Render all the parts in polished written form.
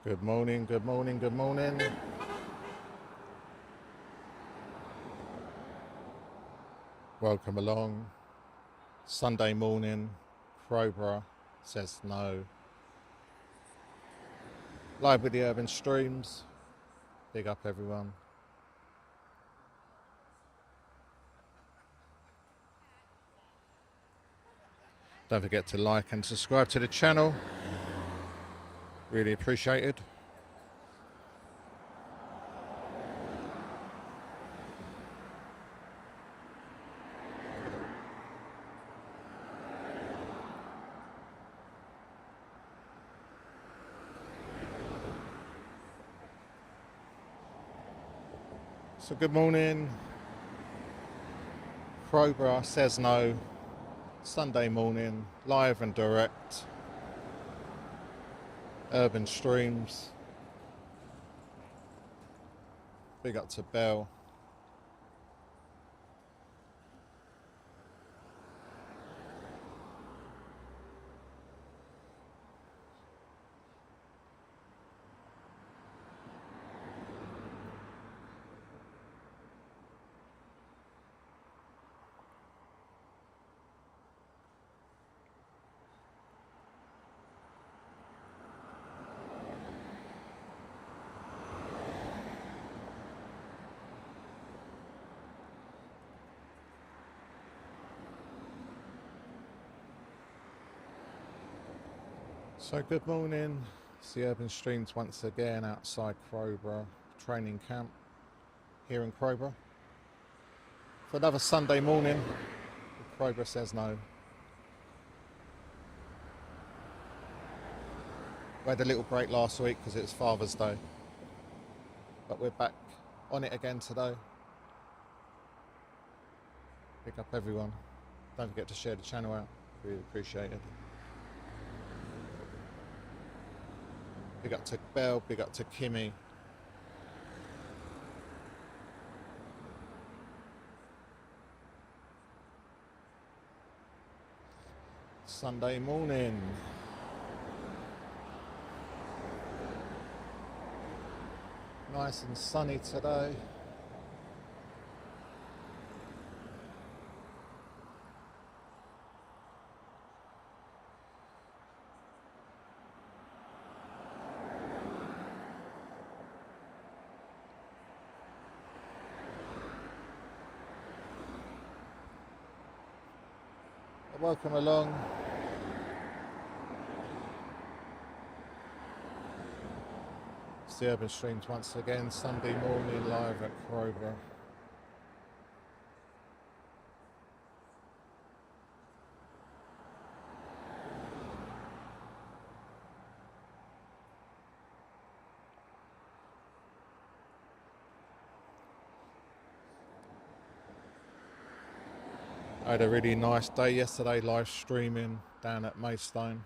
Good morning, good morning, good morning. Welcome along. Sunday morning, crowborough says no. Live with the Urban Streams. Big up everyone. Don't forget to like and subscribe to the channel. Really appreciated. So good morning. Crowborough says no. Sunday morning, live and direct. Urban Streams. Big up to Bell. So good morning. It's the Urban Streams once again outside Crowborough training camp here in Crowborough. For another Sunday morning, Crowborough says no. We had a little break last week because it was Father's Day. But we're back on it again today. Pick up everyone. Don't forget to share the channel out. Really appreciate it. Big up to Belle, big up to Kimmy. Sunday morning. Nice and sunny today. Welcome along. It's the Urban Streams once again, Sunday morning live at Crowborough. I had a really nice day yesterday live streaming down at Maidstone,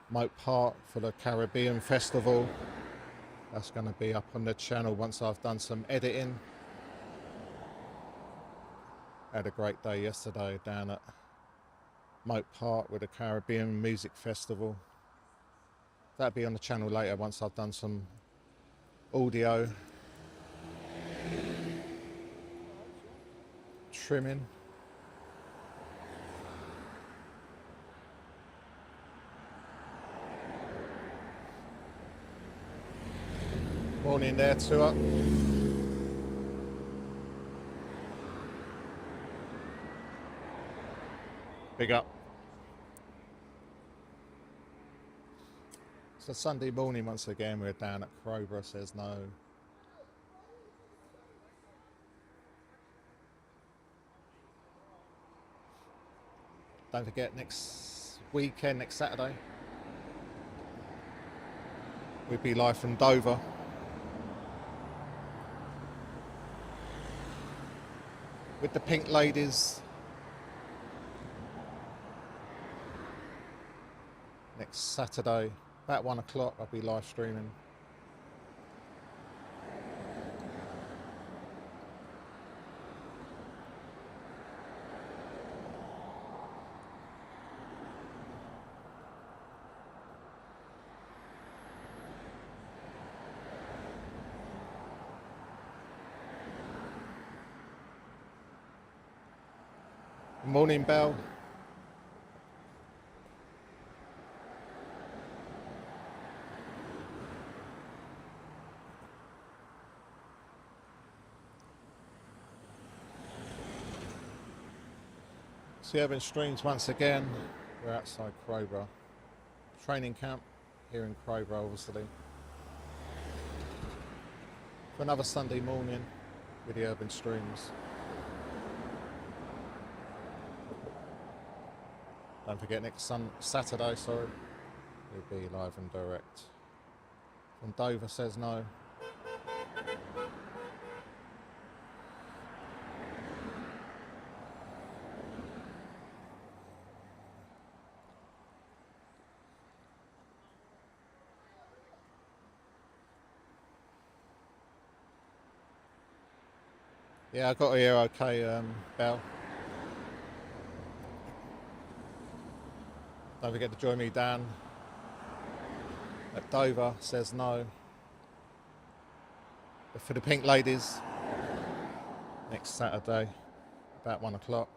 Moat Park for the Caribbean Festival. That's going to be up on the channel once I've done some editing. Had a great day yesterday down at Moat Park with the Caribbean Music Festival. That'll be on the channel later once I've done some audio trimming. Morning there, Tua. Big up. So Sunday morning once again, we're down at Crowborough says no. Don't forget next weekend, next Saturday, we'll be live from Dover. With the Pink Ladies. Next Saturday, about 1 o'clock, I'll be live streaming. Morning, Belle. See UrbanStreams once again. We're outside Crowborough. Training camp here in Crowborough, obviously. For another Sunday morning with the UrbanStreams. Don't forget next Saturday, we'll be live and direct. From Dover says no. Yeah, I got here okay, Belle. Don't forget to join me down at Dover says no. But for the Pink Ladies, next Saturday, about 1 o'clock.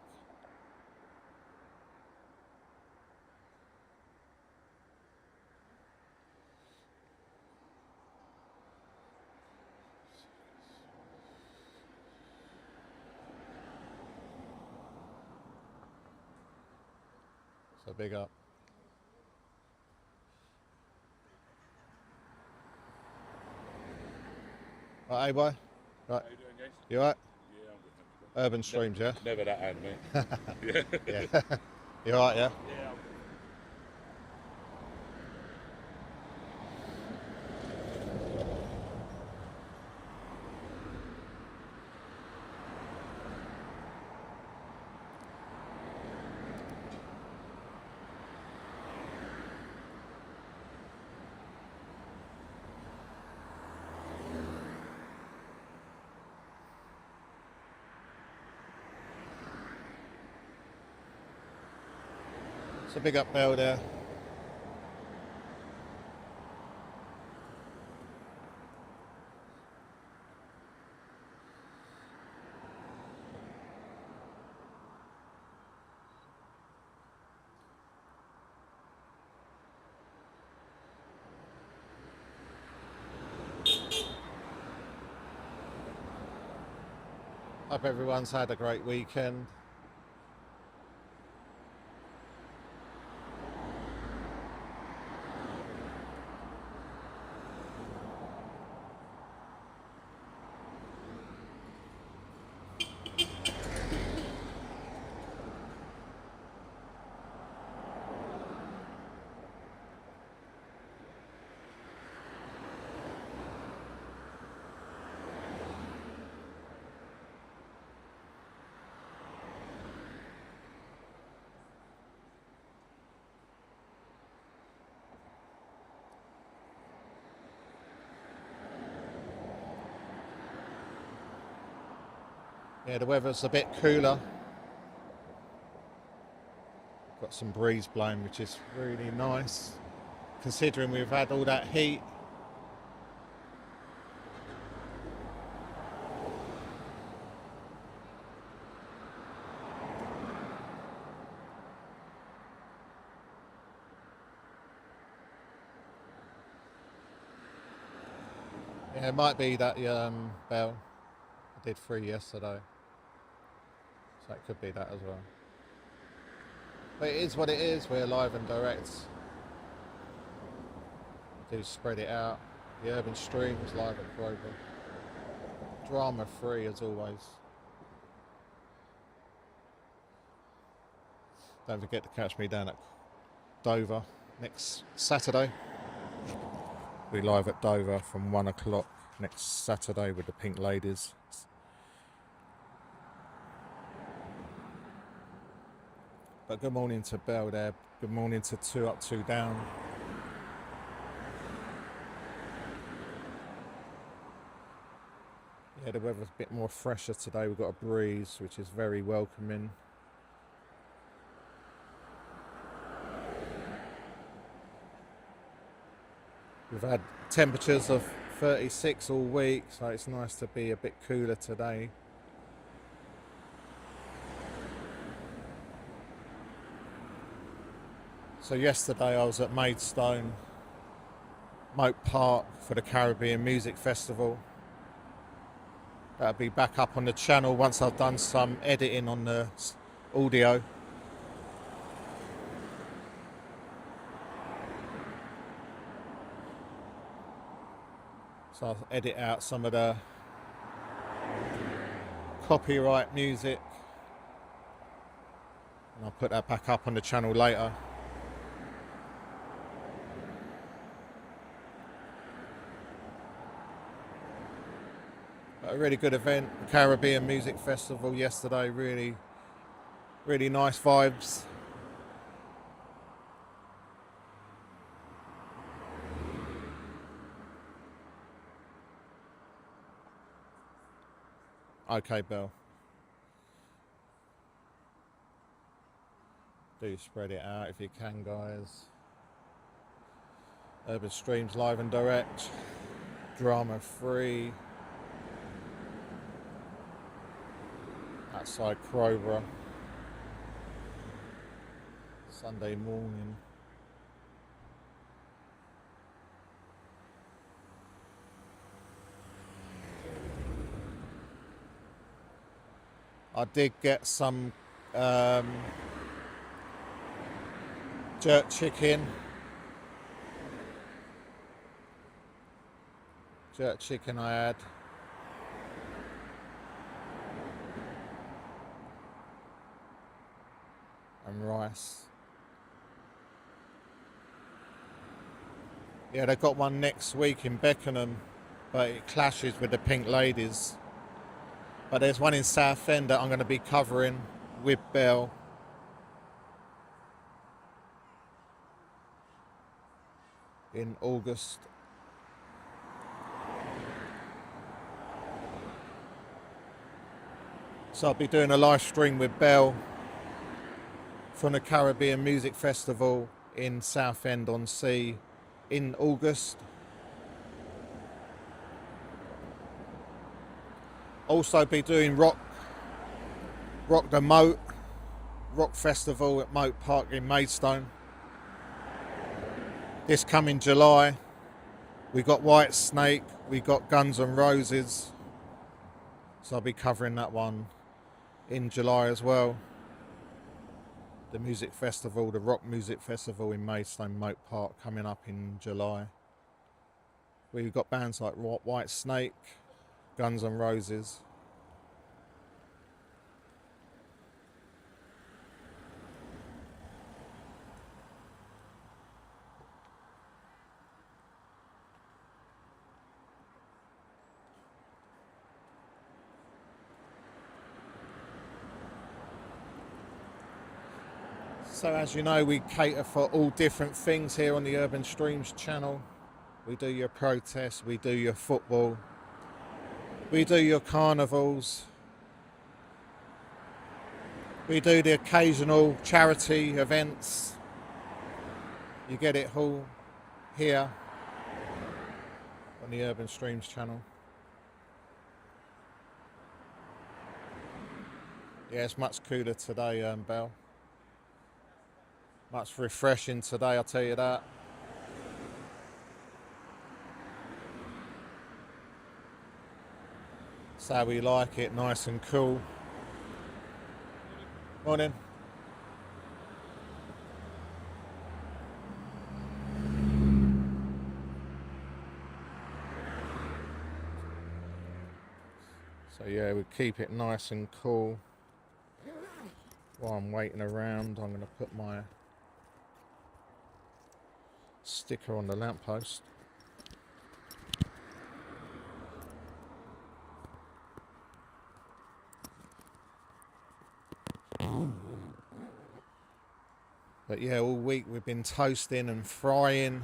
So big up. Right, hey boy. Right. How you doing, guys? You alright? Yeah, I'm good. UrbanStreams, yeah? Never that ad, mate. Yeah. Yeah. You alright, yeah? Yeah. So big up Bell there. Hope everyone's had a great weekend. Yeah, the weather's a bit cooler. Got some breeze blowing, which is really nice, considering we've had all that heat. Yeah, it might be that Bell. I did 3 yesterday. So it could be that as well. But it is what it is, we're live and direct. Do spread it out. The UrbanStreams live at Crowborough. Drama free as always. Don't forget to catch me down at Dover next Saturday. We'll be live at Dover from 1 o'clock next Saturday with the Pink Ladies. But good morning to Belle there. Good morning to 2 Up, 2 Down. Yeah, the weather's a bit more fresher today. We've got a breeze, which is very welcoming. We've had temperatures of 36 all week, so it's nice to be a bit cooler today. So yesterday I was at Maidstone Moat Park for the Caribbean Music Festival. That'll be back up on the channel once I've done some editing on the audio. So I'll edit out some of the copyright music and I'll put that back up on the channel later. But a really good event, Caribbean Music Festival yesterday, really nice vibes. Okay, Bill. Do spread it out if you can, guys. UrbanStreams live and direct, drama free. Outside Crowborough. Sunday morning. I did get some jerk chicken. Jerk chicken I had. And rice. Yeah, they've got one next week in Beckenham, but it clashes with the Pink Ladies. But there's one in Southend that I'm going to be covering with Belle. In August. So I'll be doing a live stream with Belle from the Caribbean Music Festival in Southend-on-Sea in August. Also be doing Rock the Moat, Rock Festival at Moat Park in Maidstone. This coming July, we got White Snake, we got Guns N' Roses. So I'll be covering that one in July as well. The music festival, the Rock Music Festival in Maidstone Moat Park coming up in July. We've got bands like White Snake, Guns N' Roses. So as you know, we cater for all different things here on the UrbanStreams channel. We do your protests, we do your football, we do your carnivals, we do the occasional charity events. You get it all here on the UrbanStreams channel. Yeah, it's much cooler today, Belle. Much refreshing today, I'll tell you that. That's how we like it, nice and cool. Morning. So yeah, we keep it nice and cool. While I'm waiting around, I'm going to put my sticker on the lamppost. But yeah, all week we've been toasting and frying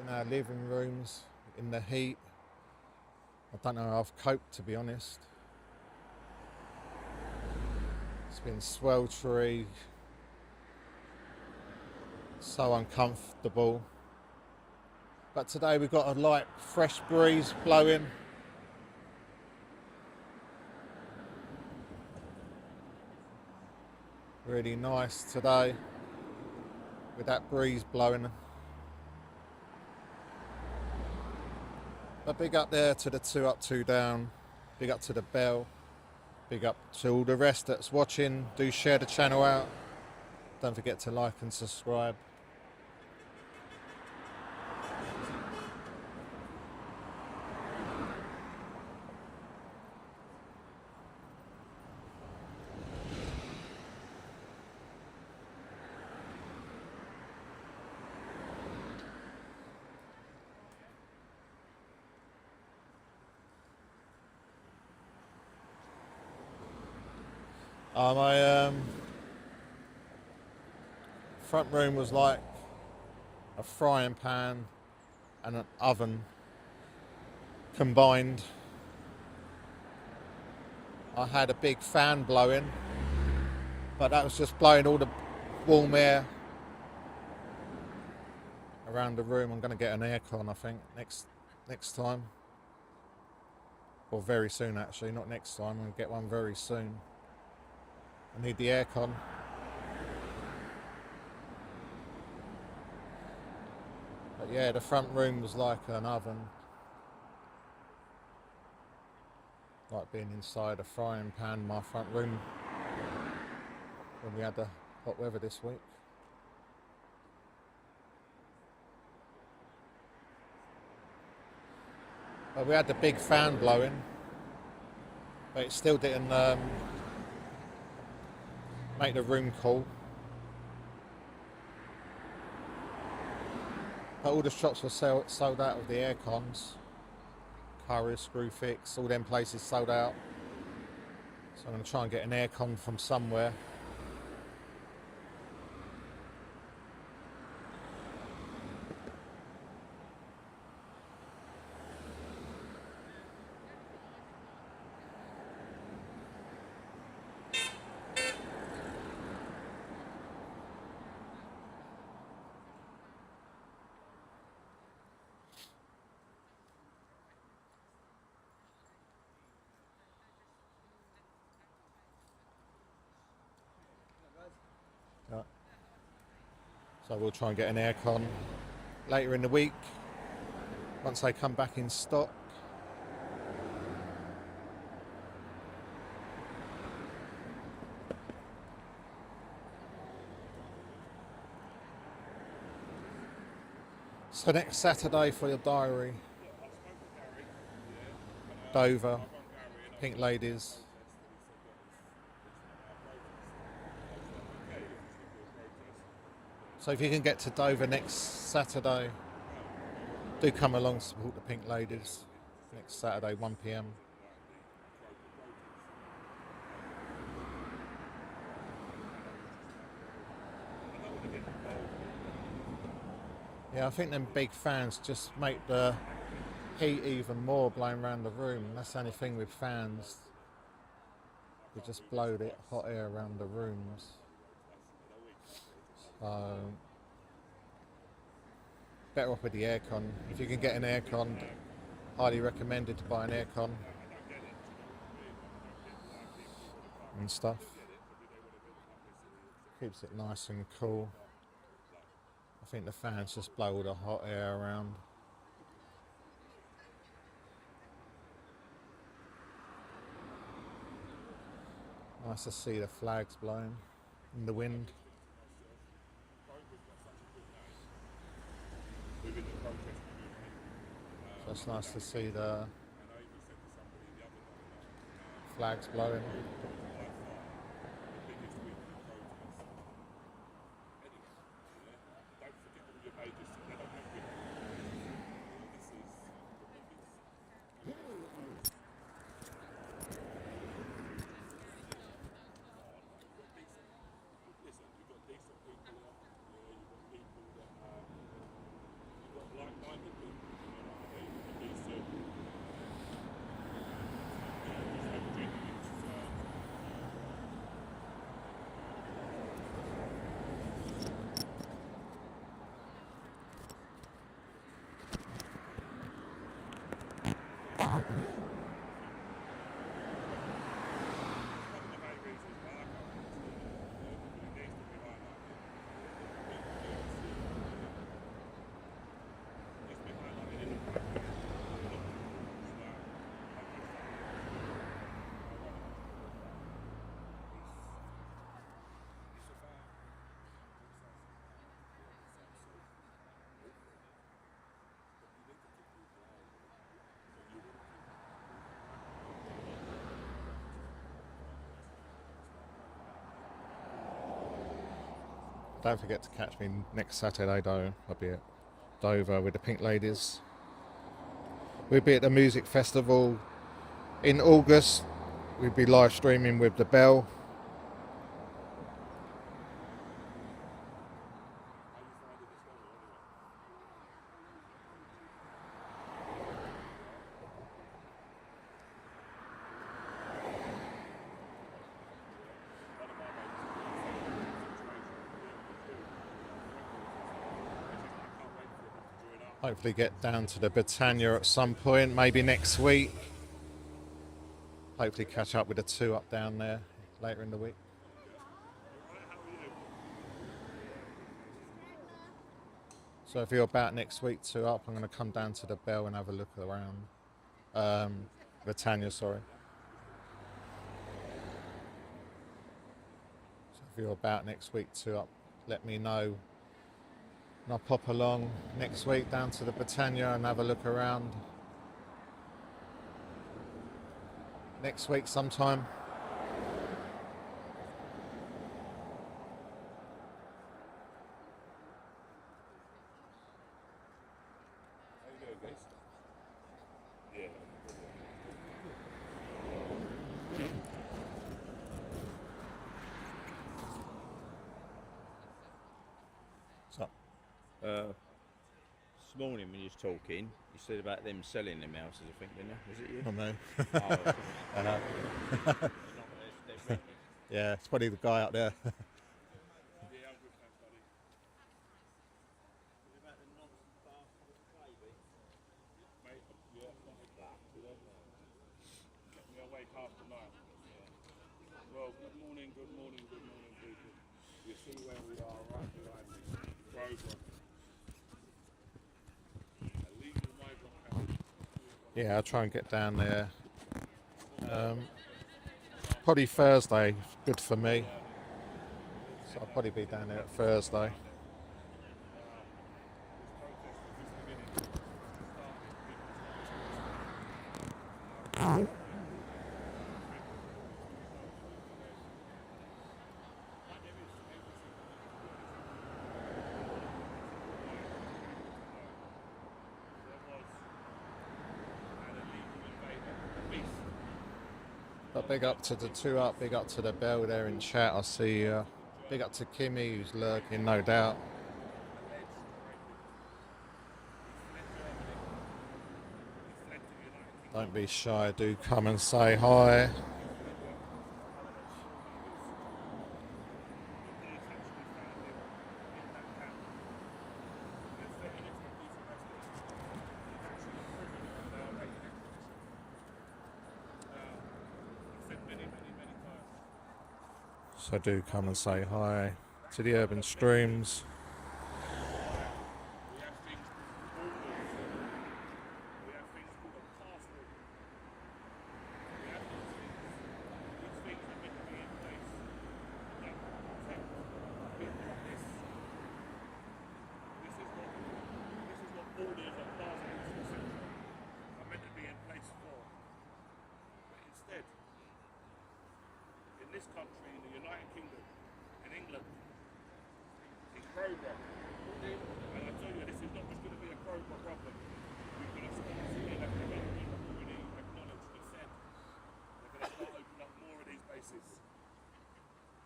in our living rooms in the heat. I don't know how I've coped, to be honest. It's been sweltery, so uncomfortable. But today we've got a light, fresh breeze blowing. Really nice today. with that breeze blowing. But big up there to the 2 Up 2 Down, big up to the bell, big up to all the rest that's watching. Do share the channel out, don't forget to like and subscribe. My front room was like a frying pan and an oven combined. I had a big fan blowing, but that was just blowing all the warm air around the room. I'm going to get an aircon, I think, next time, or very soon actually. Not next time. I'm going to get one very soon. I need the aircon. But yeah, the front room was like an oven, like being inside a frying pan. My front room when we had the hot weather this week. But we had the big fan blowing, but it still didn't make the room cool. But all the shops were sold out of the air cons. Curry, Screwfix, all them places sold out. So I'm going to try and get an air con from somewhere. So we'll try and get an aircon later in the week once they come back in stock. So next Saturday for your diary, Dover, Pink Ladies. So if you can get to Dover next Saturday, do come along to support the Pink Ladies next Saturday, 1 PM. Yeah, I think them big fans just make the heat even more blowing around the room. That's the only thing with fans. They just blow the hot air around the rooms. So, better off with the aircon. If you can get an aircon, highly recommended to buy an aircon and stuff. Keeps it nice and cool. I think the fans just blow all the hot air around. Nice to see the flags blowing in the wind. So it's nice to see the flags blowing. don't forget to catch me next Saturday though. I'll be at Dover with the Pink Ladies. We'll be at the music festival in August. We'll be live streaming with the Bell. Hopefully get down to the Britannia at some point, maybe next week. Hopefully catch up with the 2 up down there later in the week. So if you're about next week 2 up, I'm going to come down to the Bell and have a look around. Britannia, sorry. So if you're about next week 2 up, let me know. And I'll pop along next week down to the Britannia and have a look around. Next week sometime. How you doing, guys? Yeah. So, This morning when you was talking, you said about them selling them houses, I think, didn't you? Was it you? I know. Oh, it's not they're renting. Yeah, it's probably the guy out there. Yeah, I'm good, thanks, buddy. What about the nonsense bastard with the baby? Mate, yeah, kept me awake half the night. Well, good morning, people. You see where we are right behind me. Crowborough. A legal migrant camp. Yeah, I'll try and get down there. Probably Thursday, good for me. So I'll probably be down there at Thursday. But big up to the 2 up, big up to the Bell there in chat. I see big up to Kimmy who's lurking, no doubt. Don't be shy, do come and say hi. So do come and say hi to the UrbanStreams. This country, in the United Kingdom, in England, in Crowborough. And I tell you, this is not just going to be a Crowborough problem. We're going to start seeing that development already acknowledged and said. They're going to start opening up more of these bases.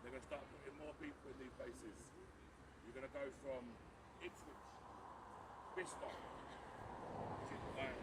They're going to start putting more people in these bases. You're going to go from Ipswich, Bicester, like,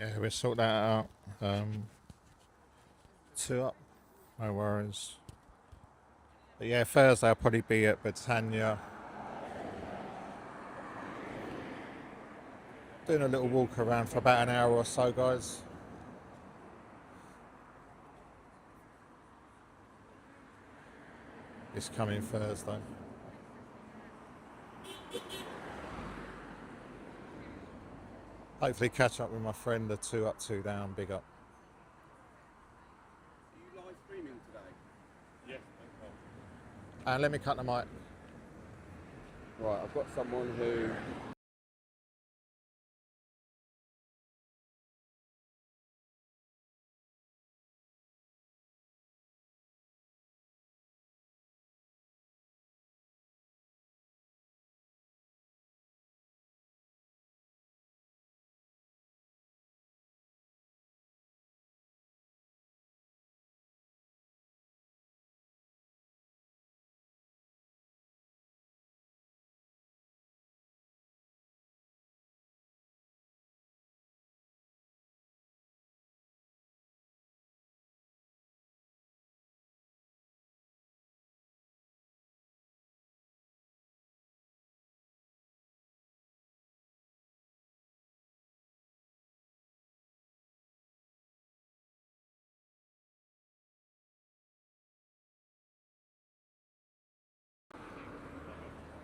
Yeah, we'll sort that out. 2 up, no worries. But yeah, Thursday I'll probably be at Britannia. Doing a little walk around for about an hour or so, guys. This coming Thursday. Hopefully catch up with my friend, the 2 up, 2 down, big up. Are you live streaming today? Yes. And let me cut the mic. Right, I've got someone who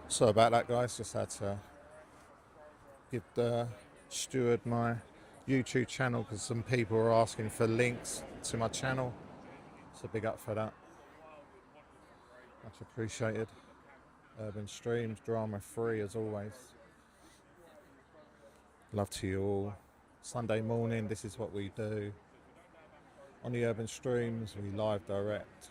So about that, guys, just had to give the steward my YouTube channel because some people were asking for links to my channel. So big up for that. Much appreciated. UrbanStreams, drama free as always. Love to you all. Sunday morning, this is what we do. On the UrbanStreams, we live direct.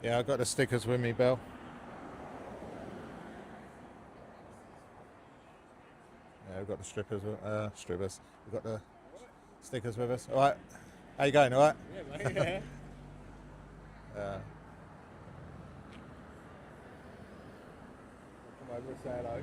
Yeah, I got the stickers with me, Bill. Yeah, we've got the strippers. We've got the stickers with us. All right. How you going? All right. Yeah, mate. Yeah. Yeah. come over and say hello.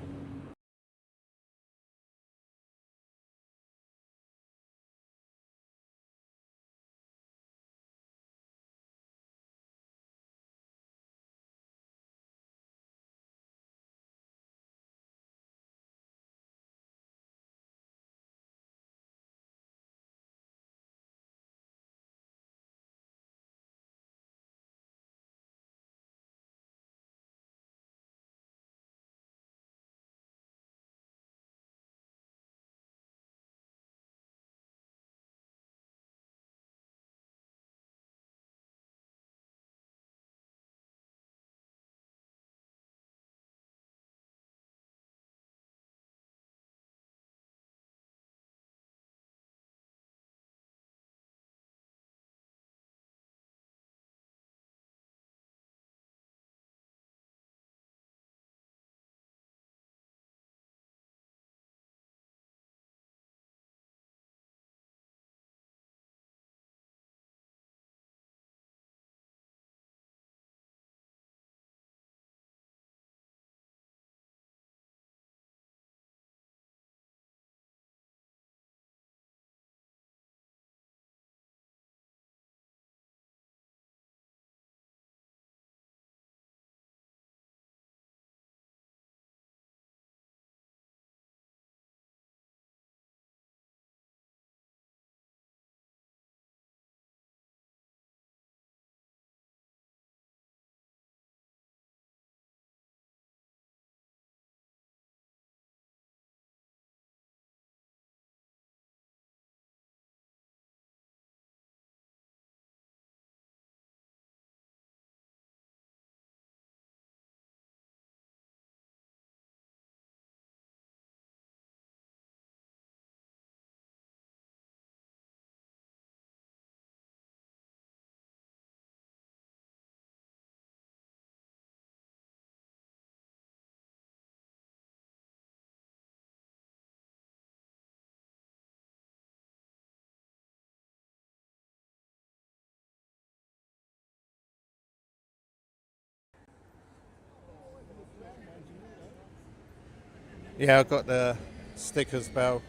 Yeah, I got the stickers, Bell.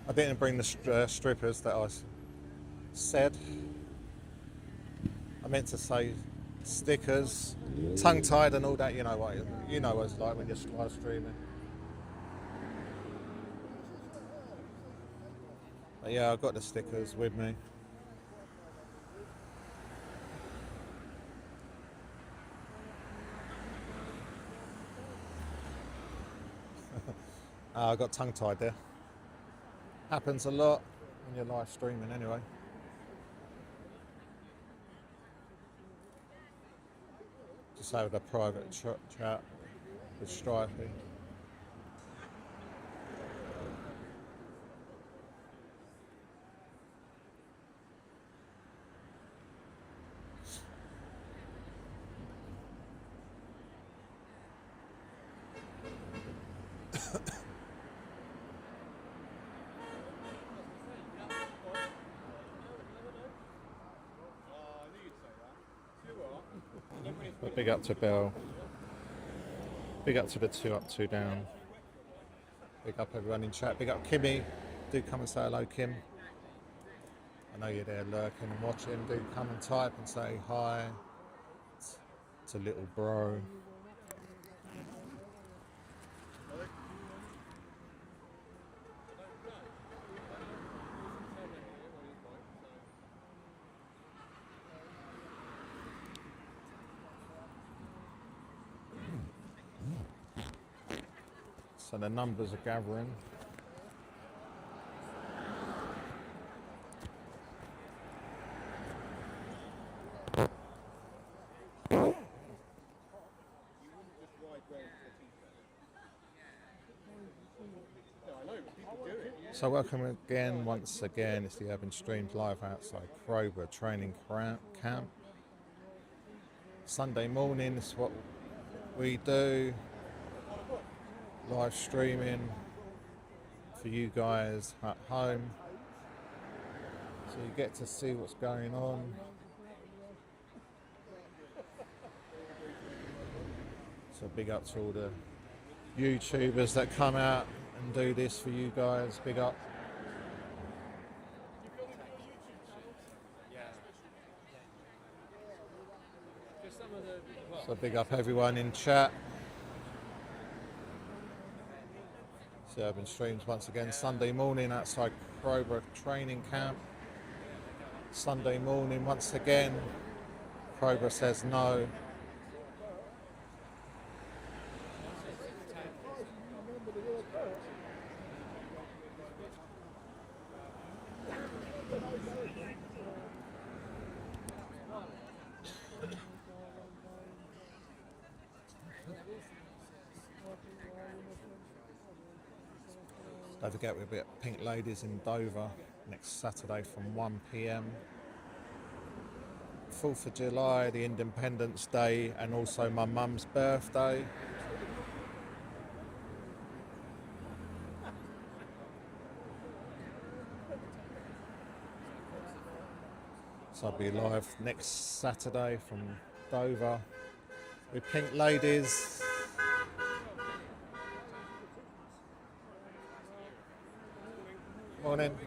I didn't bring the strippers that I said. I meant to say stickers, tongue-tied and all that. You know what it's like when you're live streaming. But yeah, I got the stickers with me. I got tongue-tied there. Happens a lot when you're live streaming anyway. Just have a private chat with Stripey. But big up to Bell. Big up to the 2 Up 2 Down. Big up everyone in chat. Big up Kimmy. Do come and say hello, Kim. I know you're there lurking and watching. Do come and type and say hi to little bro. So the numbers are gathering. So welcome again, once again, it's the UrbanStreams live outside Crowborough training camp. Sunday morning is what we do. Live streaming for you guys at home, so you get to see what's going on. So big up to all the YouTubers that come out and do this for you guys. Big up. So big up everyone in chat. UrbanStreams once again, Sunday morning outside Crowborough training camp. Sunday morning once again, Crowborough says no. Don't forget we'll be at Pink Ladies in Dover next Saturday from 1 p.m. 4th of July, the Independence Day, and also my mum's birthday. So I'll be live next Saturday from Dover with Pink Ladies. Morning.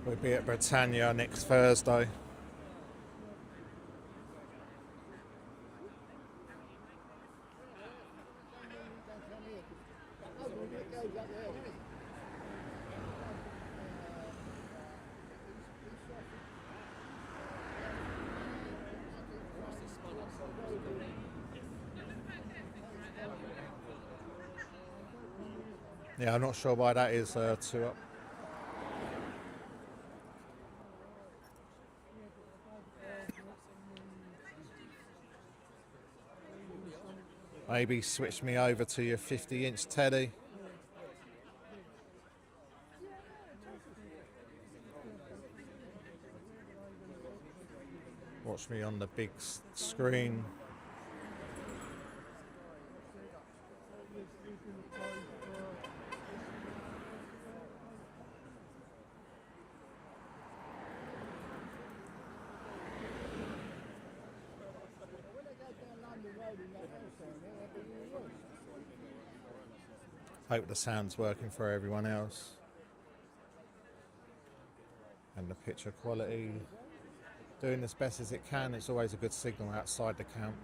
We'll be at Britannia next Thursday. Yeah, I'm not sure why that is 2 up. Maybe switch me over to your 50-inch Teddy. Watch me on the big screen. Hope the sound's working for everyone else. And the picture quality doing as best as it can. It's always a good signal outside the camp.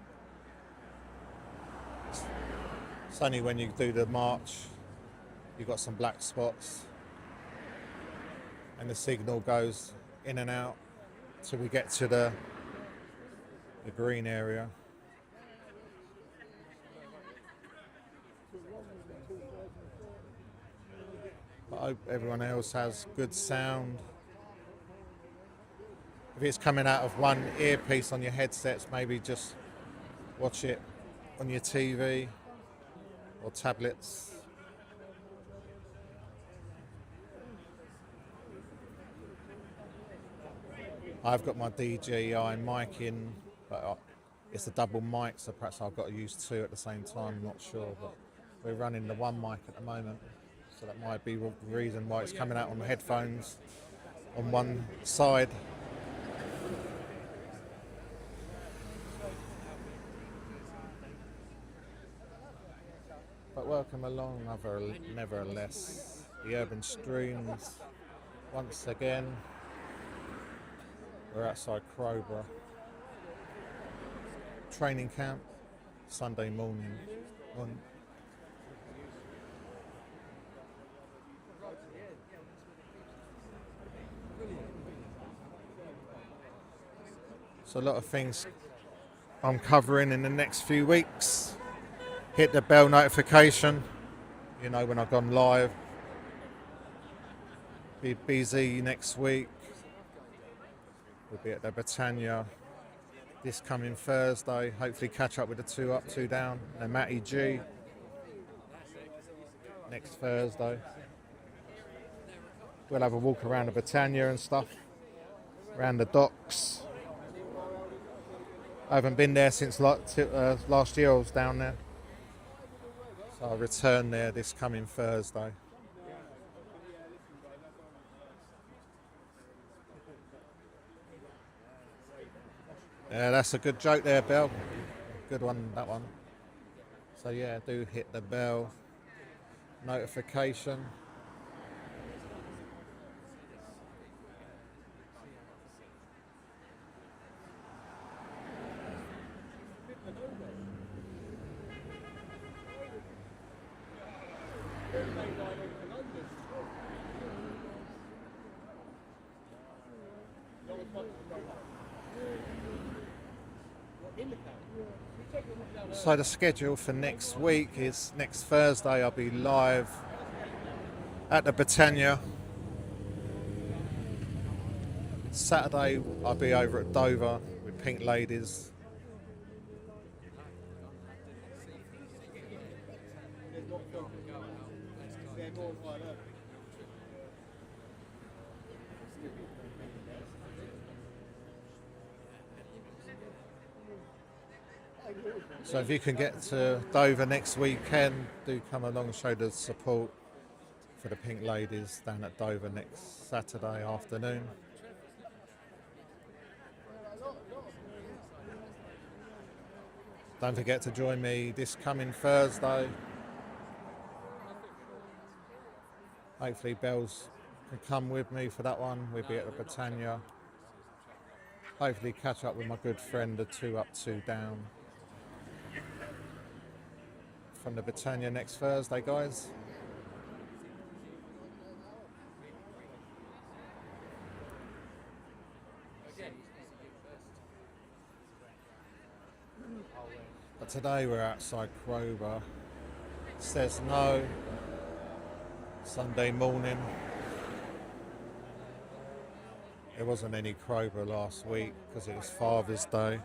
It's only when you do the march you've got some black spots and the signal goes in and out till we get to the green area. I hope everyone else has good sound. If it's coming out of one earpiece on your headsets, maybe just watch it on your TV or tablets. I've got my DJI mic in, but it's a double mic, so perhaps I've got to use two at the same time, I'm not sure, but we're running the one mic at the moment, so that might be the reason why it's coming out on the headphones on one side. But welcome along, nevertheless, the UrbanStreams once again. We're outside Crowborough training camp, Sunday morning. So a lot of things I'm covering in the next few weeks. Hit the bell notification, you know when I've gone live. Be busy next week. We'll be at the Britannia this coming Thursday. Hopefully catch up with the 2 Up, 2 Down. And Matty G next Thursday. We'll have a walk around the Britannia and stuff, around the docks. I haven't been there since last year I was down there. So I'll return there this coming Thursday. Yeah, that's a good joke there, Bell. Good one, that one. So yeah, do hit the bell notification. So the schedule for next week is next Thursday I'll be live at the Britannia. Saturday I'll be over at Dover with Pink Ladies. So if you can get to Dover next weekend, do come along and show the support for the Pink Ladies down at Dover next Saturday afternoon. Don't forget to join me this coming Thursday. Hopefully Bells can come with me for that one. We'll be at the Britannia. Hopefully catch up with my good friend, the 2 Up, 2 Down. From the Britannia next Thursday, guys. But today we're outside Crowborough. It says no. Sunday morning. There wasn't any Crowborough last week because it was Father's Day.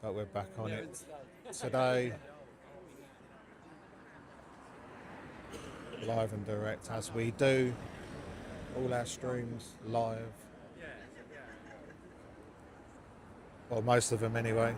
But we're back on it today. Live and direct as we do all our streams live, well, most of them anyway.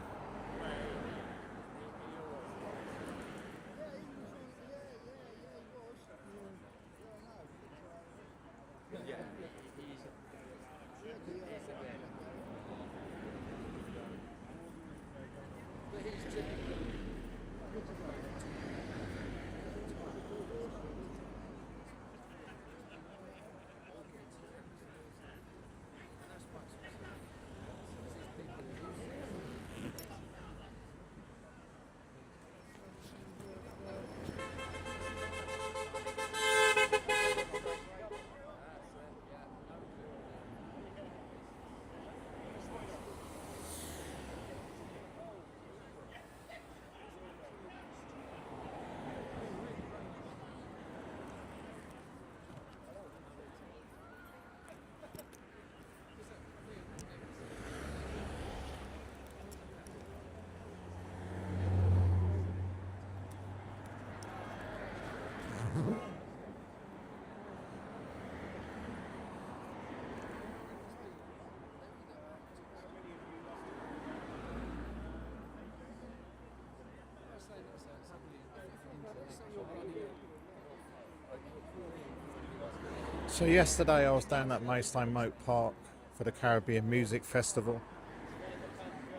So yesterday I was down at Maidstone Moat Park for the Caribbean Music Festival.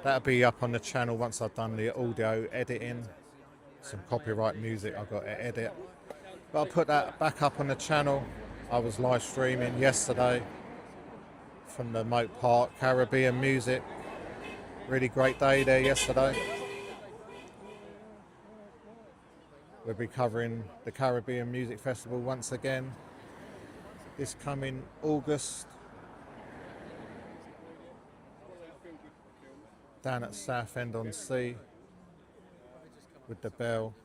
That'll be up on the channel once I've done the audio editing. Some copyright music I've got to edit. But I'll put that back up on the channel. I was live streaming yesterday from the Moat Park Caribbean Music. Really great day there yesterday. We'll be covering the Caribbean Music Festival once again this coming August down at Southend-on-Sea with the bell.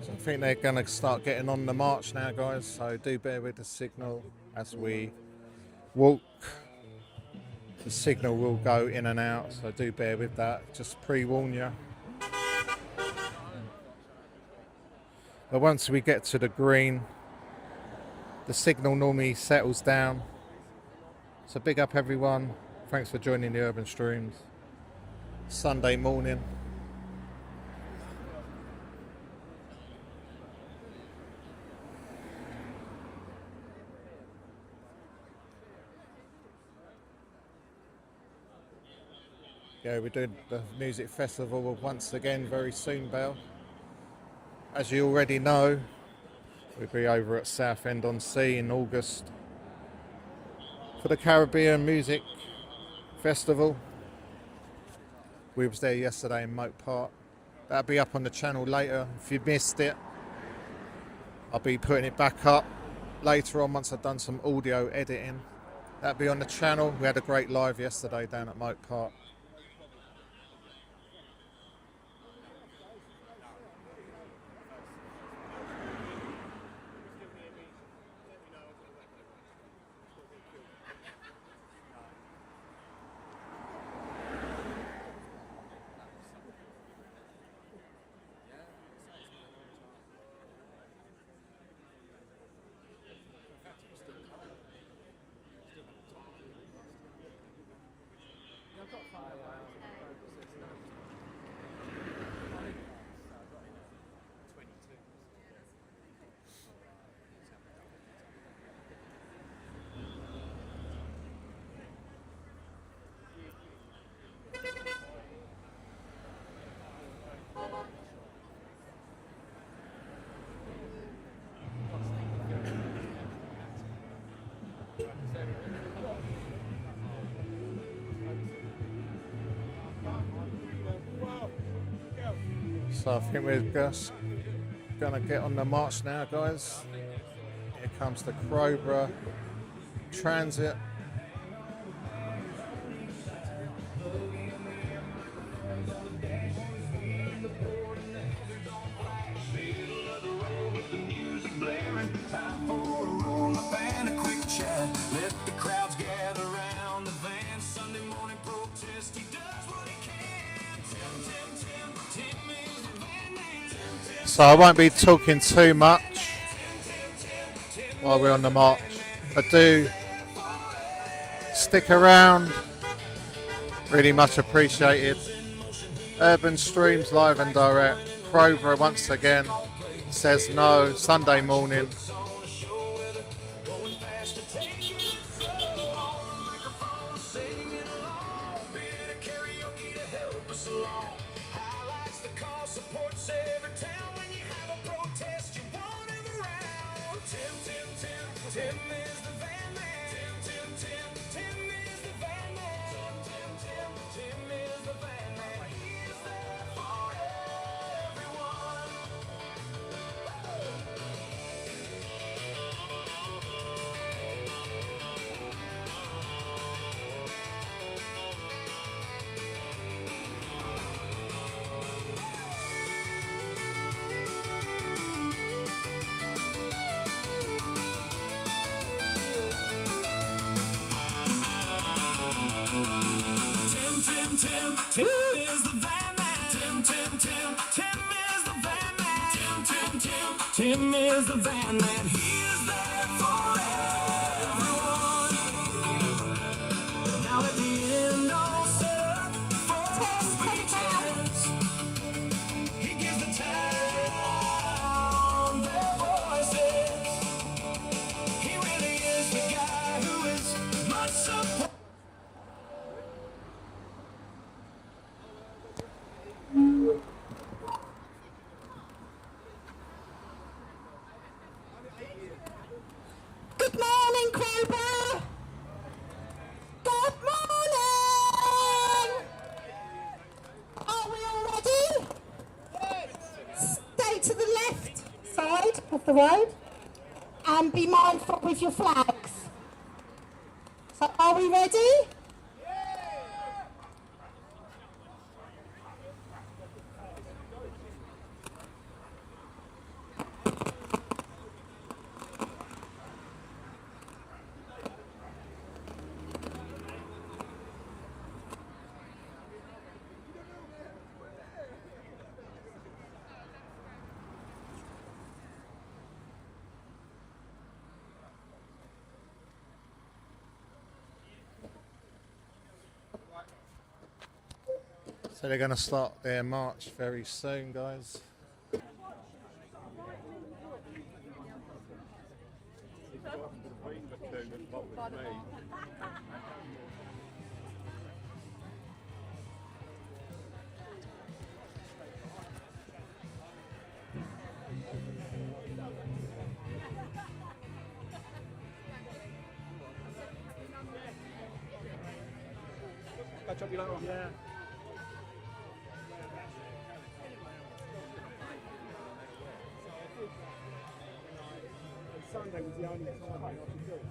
So I think they're going to start getting on the march now, guys, so do bear with the signal as we walk. The signal will go in and out, so do bear with that, just pre-warn you. But once we get to the green, the signal normally settles down. So big up everyone, thanks for joining the Urban Streams. Sunday morning. Yeah, we're doing the music festival once again very soon, Belle. As you already know, we'll be over at Southend-on-Sea in August for the Caribbean Music Festival. We was there yesterday in Moat Park. That'll be up on the channel later. If you missed it, I'll be putting it back up later on once I've done some audio editing. That'll be on the channel. We had a great live yesterday down at Moat Park. So I think we're just going to get on the march now, guys. Here comes the Crowborough Transit. So I won't be talking too much while we're on the march, but do stick around, really much appreciated. Urban Streams live and direct. Crowborough once again says no, Sunday morning. Tim is the van man. Tim is Tim is the van that he is there for everyone. Now at the end of for speeches, he gives the town their voices. He really is the guy who is much support. Good morning, crowborough. Good morning. Are we all ready? Stay to the left side of the road and be mindful with your flags. So are we ready? So they're going to start their march very soon, guys. Catch up you later on. Yeah. Sunday was the only time I could do it.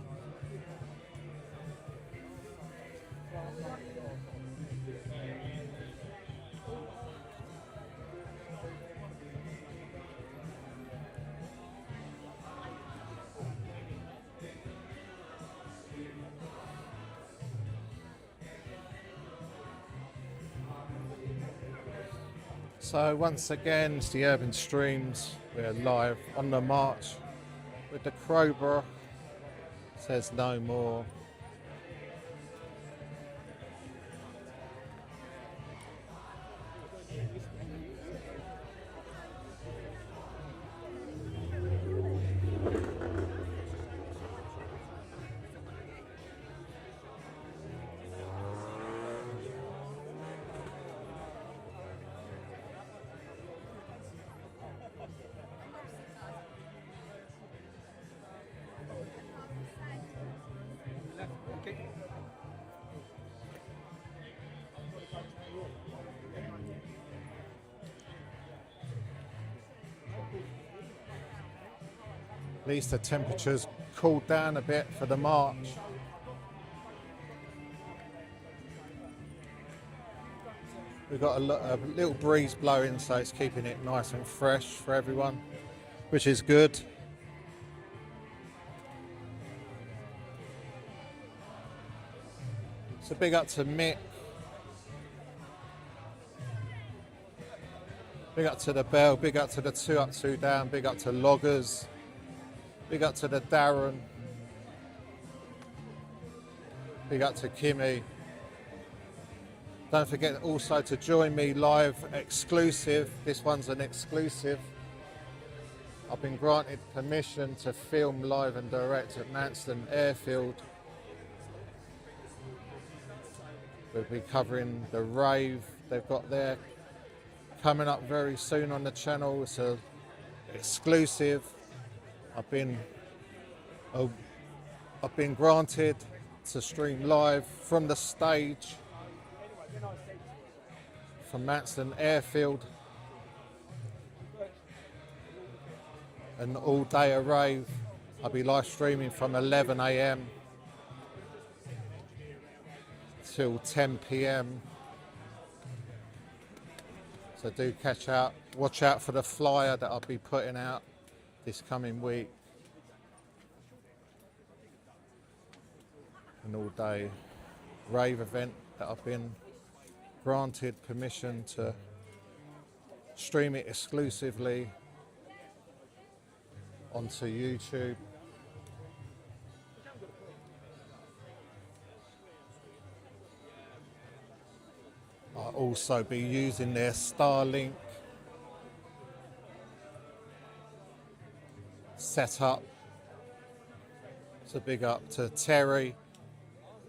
So once again, it's the UrbanStreams. We're live on the march with the crowborough. Says no more. At least the temperature's cooled down a bit for the march. We've got a little breeze blowing, so it's keeping it nice and fresh for everyone, which is good. So big up to Mick. Big up to the Bell, big up to the 2 Up 2 Down, big up to Loggers, big up to the Darren, big up to Kimmy. Don't forget also to join me live exclusive. This one's an exclusive. I've been granted permission to film live and direct at Manston Airfield. We'll be covering the rave they've got there coming up very soon on the channel. It's an exclusive. I've been granted to stream live from the stage from Manston Airfield, an all-day rave. I'll be live streaming from 11 AM till 10 PM. So do watch out for the flyer that I'll be putting out this coming week. An all-day rave event that I've been granted permission to stream it exclusively onto YouTube. I'll also be using their Starlink setup. So big up to Terry,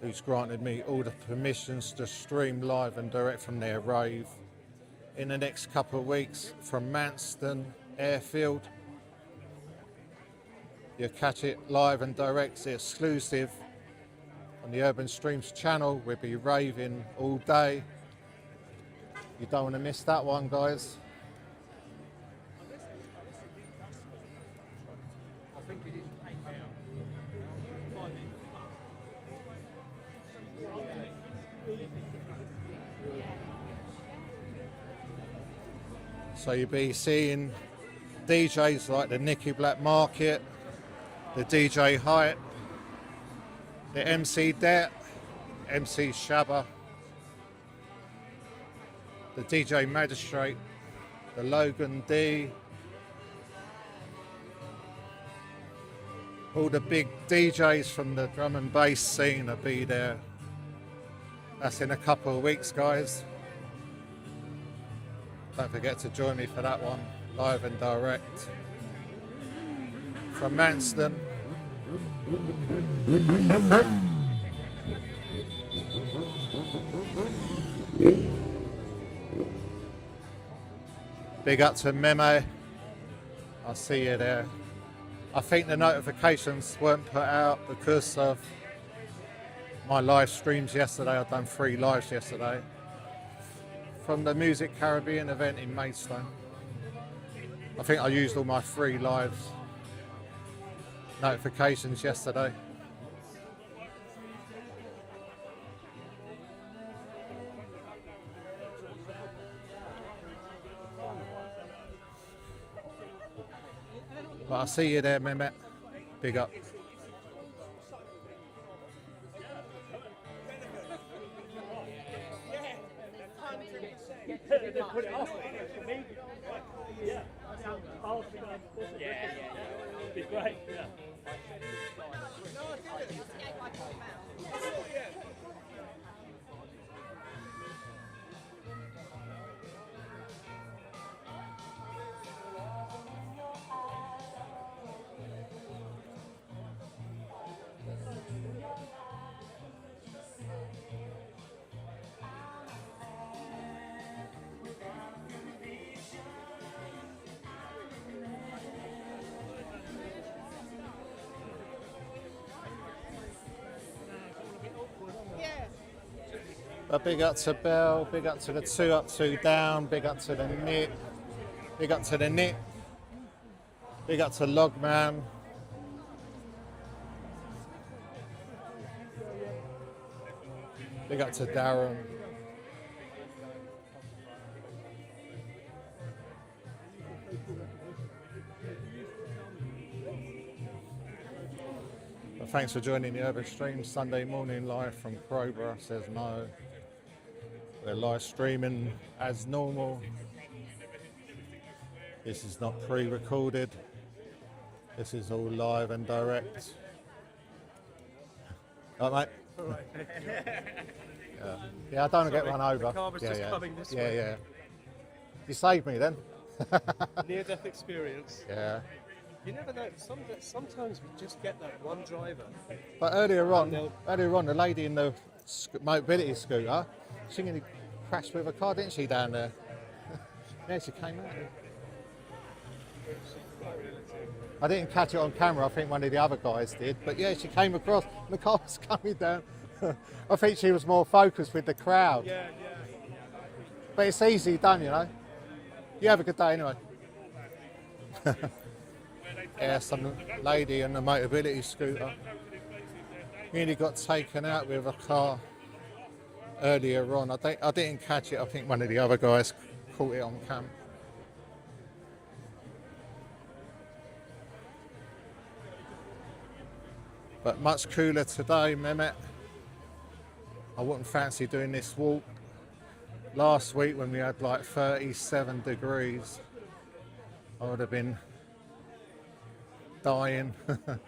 who's granted me all the permissions to stream live and direct from their rave in the next couple of weeks from Manston Airfield. You'll catch it live and direct, it's exclusive on the UrbanStreams channel. We'll be raving all day. You don't want to miss that one, guys. So you'll be seeing DJs like the Nicky Black Market, the DJ Hype, the MC Det, MC Shabba, the DJ Magistrate, the Logan D, all the big DJs from the drum and bass scene will be there. That's in a couple of weeks, guys. Don't forget to join me for that one, live and direct from Manston. Big up to Meme. I'll see you there. I think the notifications weren't put out because of my live streams yesterday. I've done 3 lives yesterday from the Music Caribbean event in Maidstone. I think I used all my 3 lives notifications yesterday. But I'll see you there, Mehmet. Big up. But big up to Bell, big up to the 2 Up 2 Down, big up to the Nick, big up to the Nick, big up to Logman. Big up to Darren. Well, thanks for joining the UrbanStreams Sunday morning live from Crowborough, says Mo. We're live streaming as normal. This is not pre-recorded. This is all live and direct. All right, mate? All right. Yeah, I don't want to get run over. The car was just coming this way. Yeah. You saved me then. Near-death experience. Yeah. You never know. Sometimes we just get that one driver. But earlier on, the lady in the mobility scooter, she nearly crashed with a car, didn't she, down there? Yeah, she came out. I didn't catch it on camera. I think one of the other guys did. But yeah, she came across and the car was coming down. I think she was more focused with the crowd. Yeah. But it's easy done, you know. You have a good day anyway. Yeah, some lady in the mobility scooter nearly got taken out with a car earlier on. I didn't catch it. I think one of the other guys caught it on cam. But much cooler today, Mehmet. I wouldn't fancy doing this walk. Last week when we had like 37 degrees, I would have been dying. But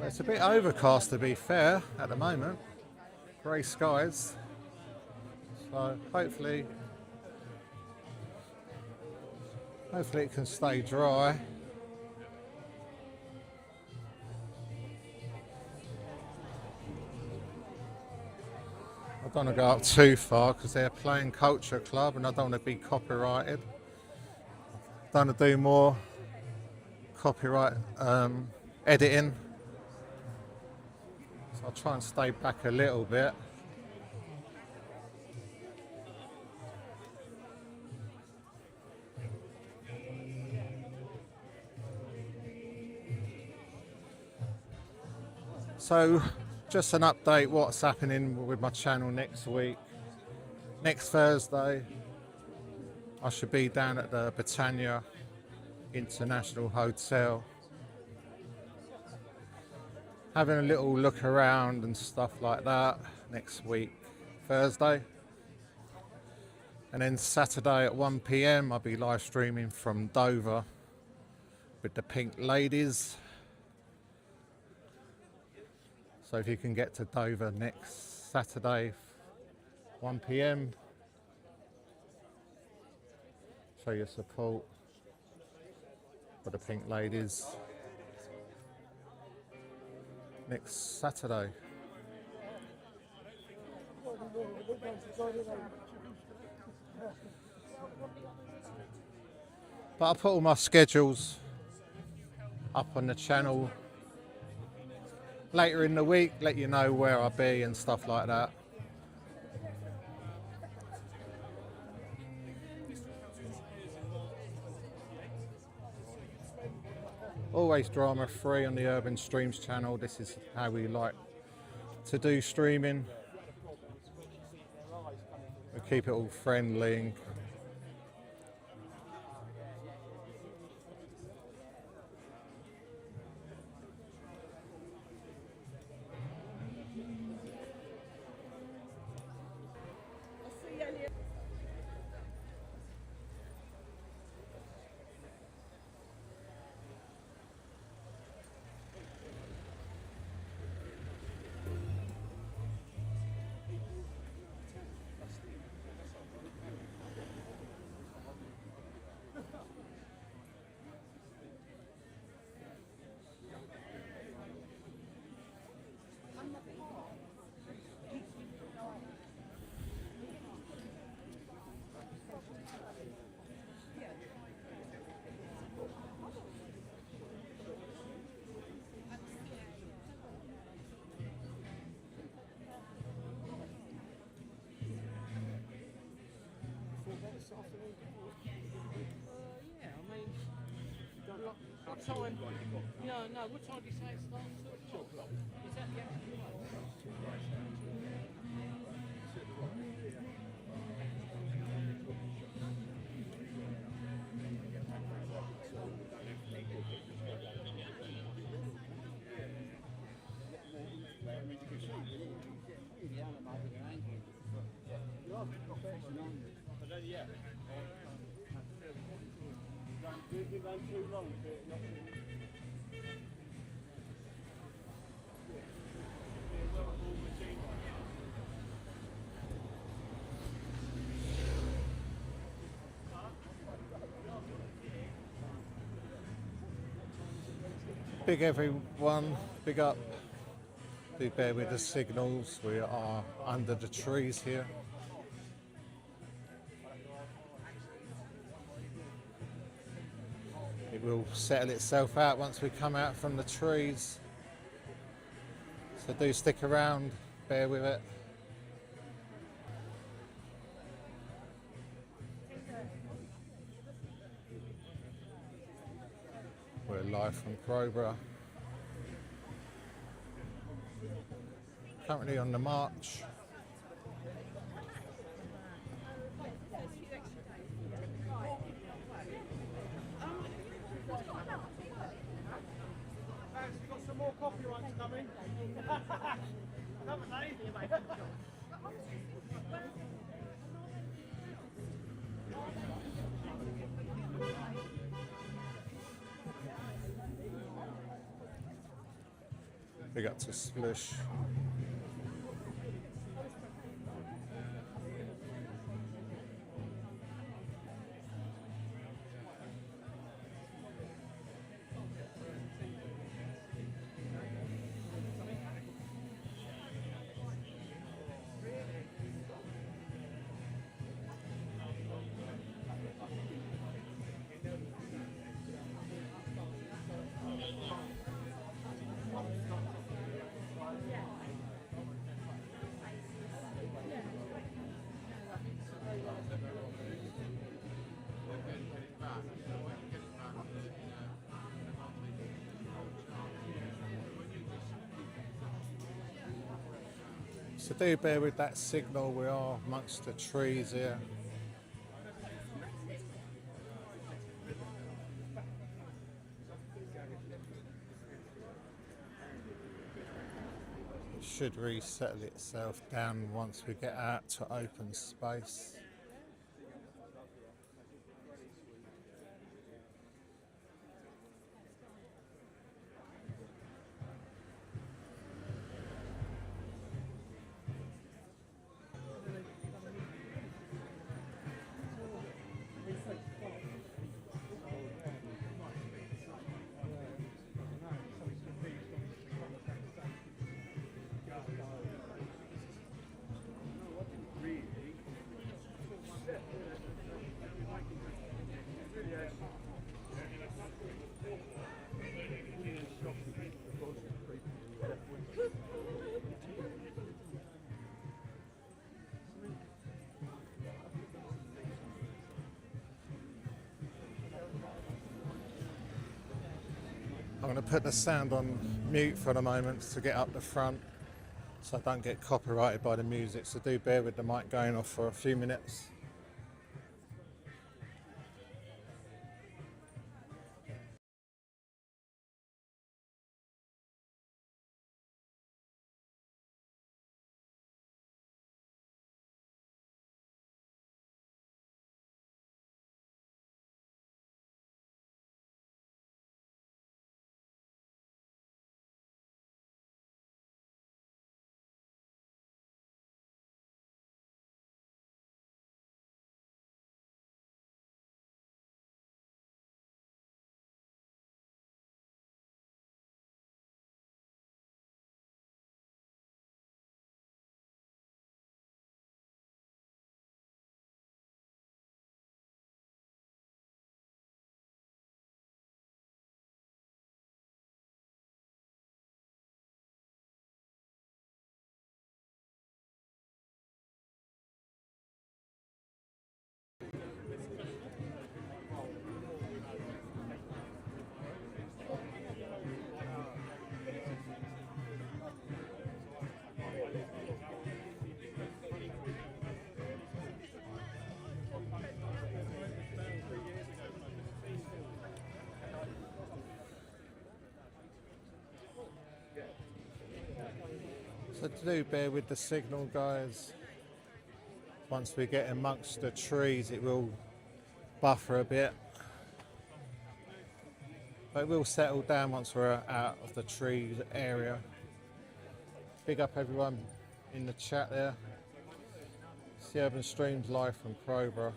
it's a bit overcast, to be fair, at the moment. Grey skies. So hopefully it can stay dry. I don't want to go up too far because they're playing Culture Club and I don't want to be copyrighted. I don't want to do more copyright editing. So I'll try and stay back a little bit. So, just an update what's happening with my channel next week. Next Thursday, I should be down at the Britannia International Hotel, having a little look around and stuff like that next week, Thursday. And then Saturday at 1 PM, I'll be live streaming from Dover with the Pink Ladies. So if you can get to Dover next Saturday, 1 PM, show your support for the Pink Ladies next Saturday. But I'll put all my schedules up on the channel later in the week, let you know where I'll be and stuff like that. Always drama free on the UrbanStreams channel. This is how we like to do streaming. We keep it all friendly. What time? No, what time do you say it starts? 2 o'clock. Is that the actual Big everyone, big up. Do bear with the signals. We are under the trees here. It will settle itself out once we come out from the trees. So do stick around, bear with it. We're live from Crowborough. Currently on the march. got some more coffee Big up to Slush. So do bear with that signal, we are amongst the trees here. It should resettle itself down once we get out to open space. I'm going to put the sound on mute for the moment to get up the front so I don't get copyrighted by the music, so do bear with the mic going off for a few minutes. So do bear with the signal, guys. Once we get amongst the trees, it will buffer a bit. But it will settle down once we're out of the trees area. Big up everyone in the chat there. It's the UrbanStreams live from Crowborough.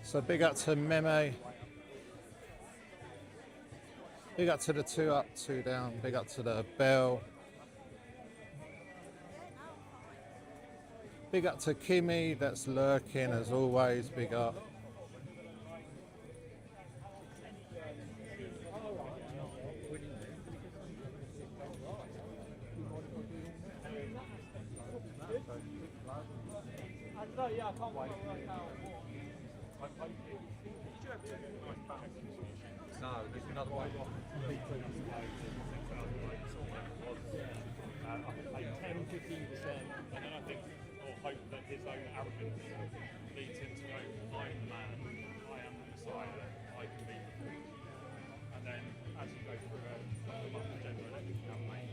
So big up to Meme. Big up to the 2 up, 2 down. Big up to the Bell. Big up to Kimmy that's lurking as always. Big up. No, there's another way. Like 10, 15%, and then I think, or hope that his own arrogance leads him to go, I'm the man, I am the Messiah, I can be the king. And then as you go through the general election campaign,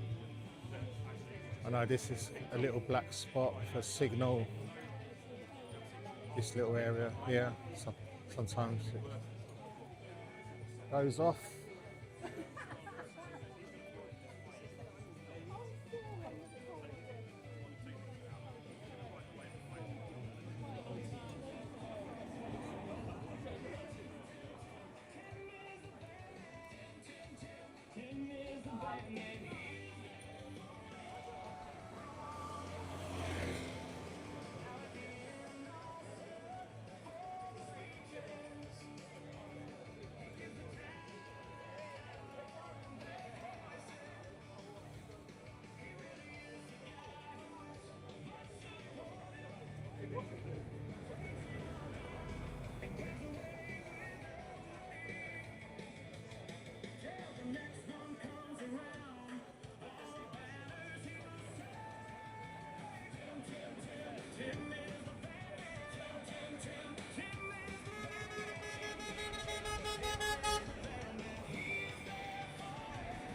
that actually I know this is a little black spot for signal. This little area here, so sometimes it goes off.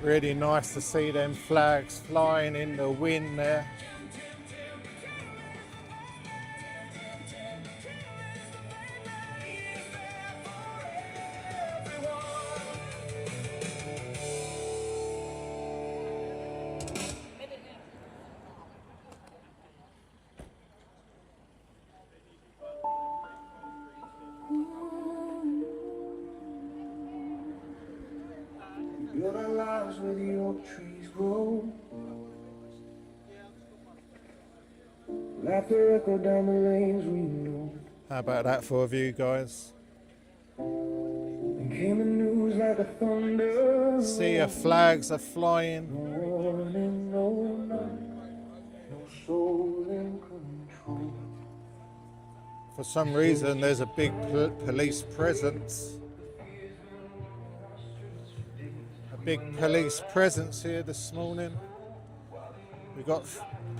Really nice to see them flags flying in the wind there. Build our lives where the oak trees grow. Laughter echo down the lanes we know. How about that for a view, guys? And came the news like a thunder. See your flags are flying. No warning, no night, no soul in control. For some reason, there's a big police presence. A big police presence here this morning. We've got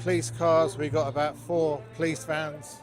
police cars, we've got about 4 police vans.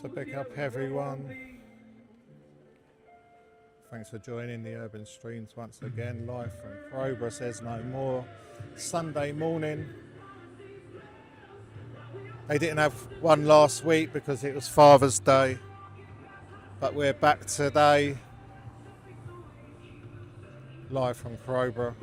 So big up everyone. Thanks for joining the UrbanStreams once again, live from Crowborough Says No More. Sunday morning. They didn't have one last week because it was Father's Day, but we're back today, live from Crowborough.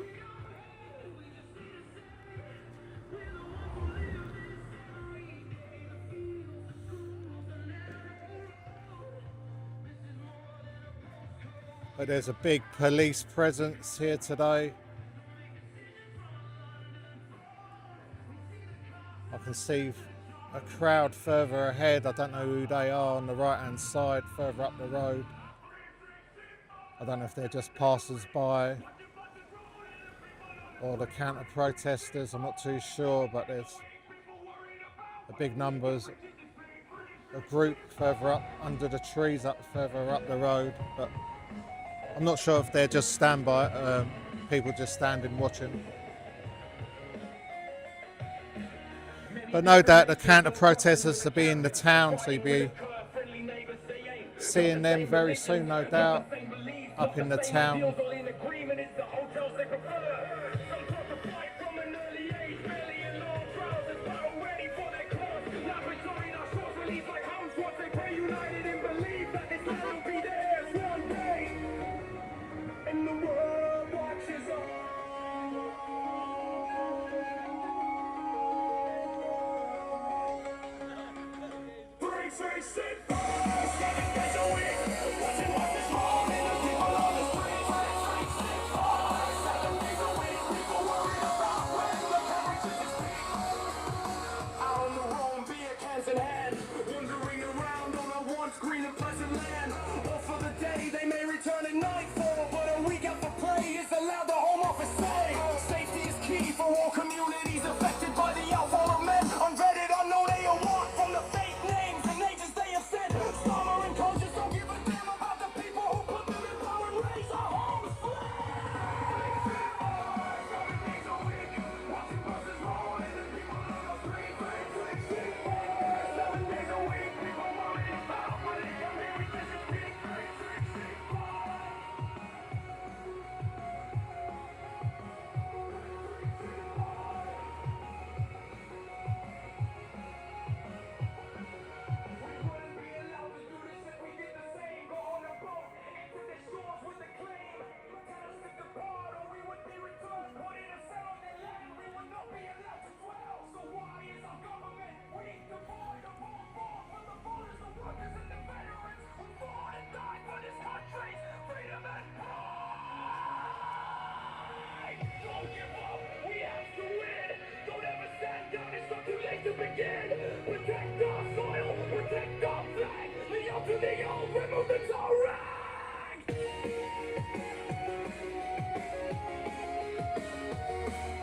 But there's a big police presence here today. I can see a crowd further ahead. I don't know who they are on the right hand side, further up the road. I don't know if they're just passers-by or the counter-protesters, I'm not too sure, but there's a big numbers, a group further up under the trees, up further up the road, but I'm not sure if they're just standby, people just standing watching. But no doubt the counter-protesters will be in the town, so you'll be seeing them very soon, no doubt, up in the town.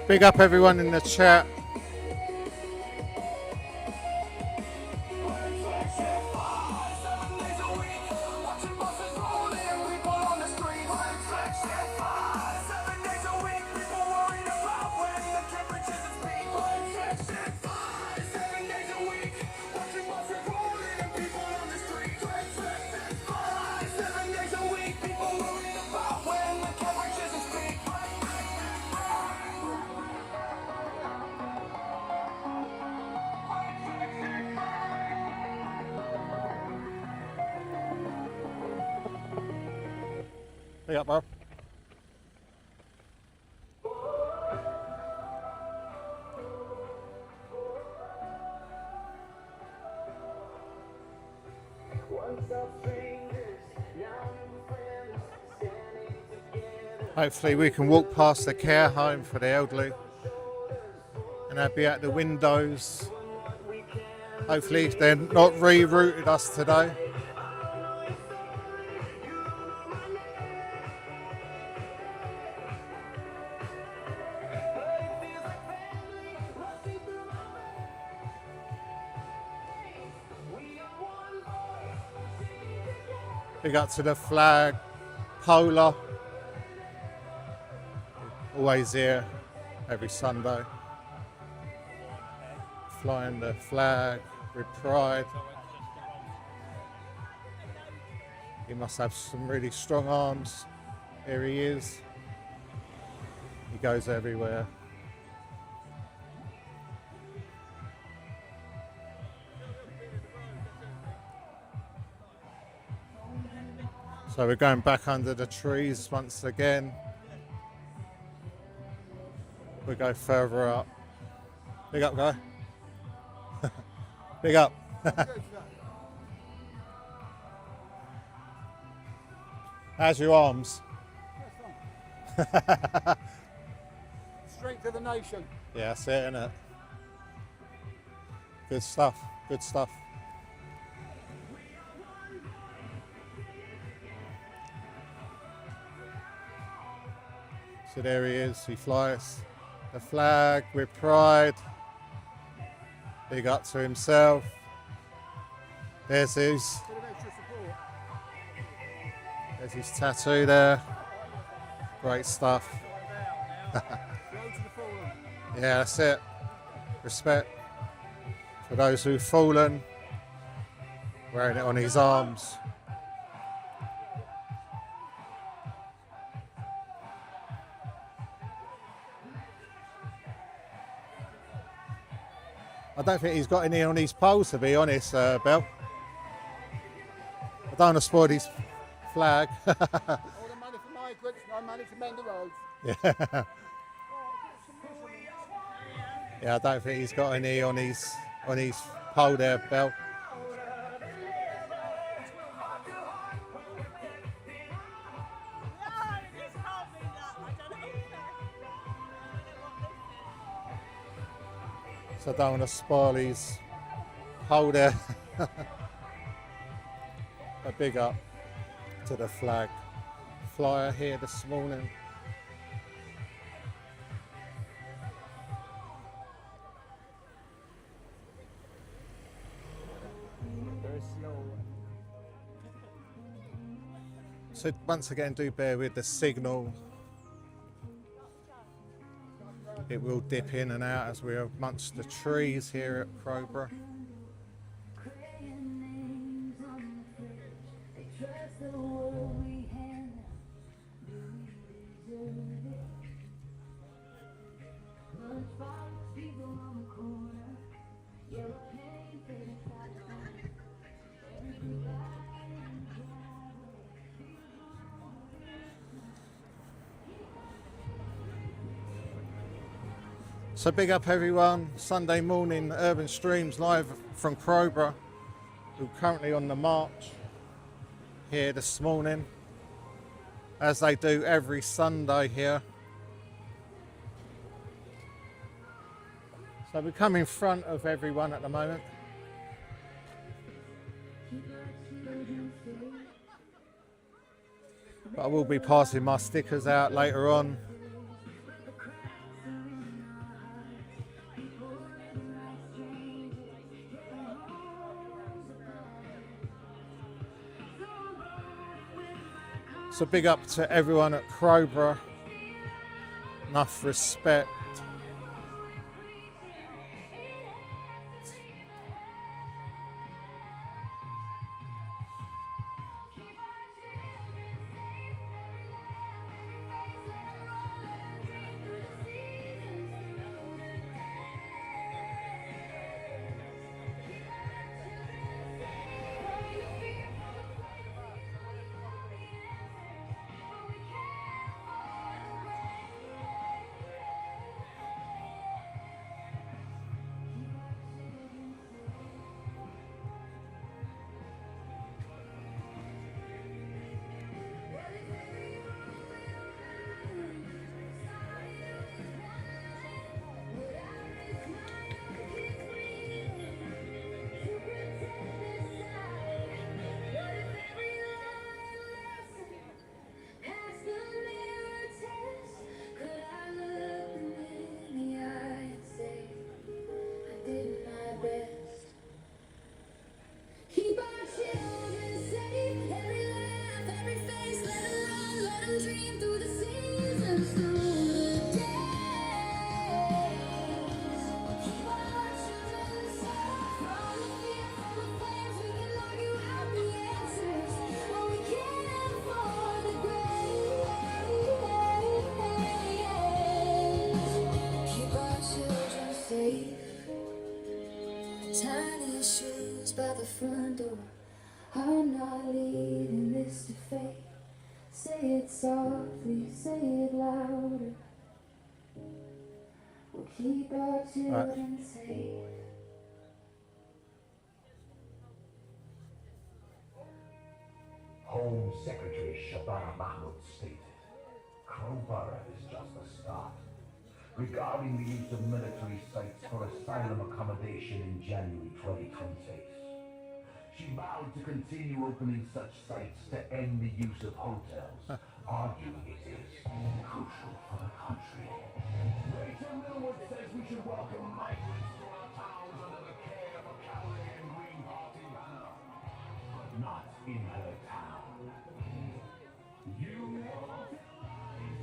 Big up everyone in the chat. Big up, bro. Hopefully we can walk past the care home for the elderly and they'll be at the windows. Hopefully they're not rerouted us today. Big up to the flag, Polar, always here every Sunday, flying the flag with pride. He must have some really strong arms. Here he is. He goes everywhere. So we're going back under the trees once again. We go further up. Big up, guy. Big up. How's your arms? Strength of the nation. Yeah, that's it, innit? Good stuff, good stuff. So there he is, he flies the flag with pride. Big up to himself. There's his tattoo there. Great stuff. Yeah, that's it. Respect for those who've fallen. Wearing it on his arms. I don't think he's got any on his poles, to be honest, Bell. I don't want to spoil his flag. All the money for migrants, no money to mend the roads. Yeah. Yeah, I don't think he's got any on his pole there, Bell. So I don't want to spoil his hole there. A big up to the flag flyer here this morning. Very slow. So once again, do bear with the signal. It will dip in and out as we're amongst the trees here at Crowborough. So big up everyone, Sunday morning UrbanStreams live from Crowborough, who are currently on the march here this morning, as they do every Sunday here. So we come in front of everyone at the moment. But I will be passing my stickers out later on. So big up to everyone at Crowborough. Enough respect. Tiny shoes by the front door. I'm not leaving this to fate. Say it softly, say it louder. We'll keep our children safe. Home Secretary Shabana Mahmood stated, Crowborough is just a start. Regarding the use of military sites for asylum accommodation in January 2026. She vowed to continue opening such sites to end the use of hotels, arguing it is crucial for the country. Rachel Millwood says we should welcome migrants to our towns under the care of a cowardly and Green Party banner, but not in her town. You want it?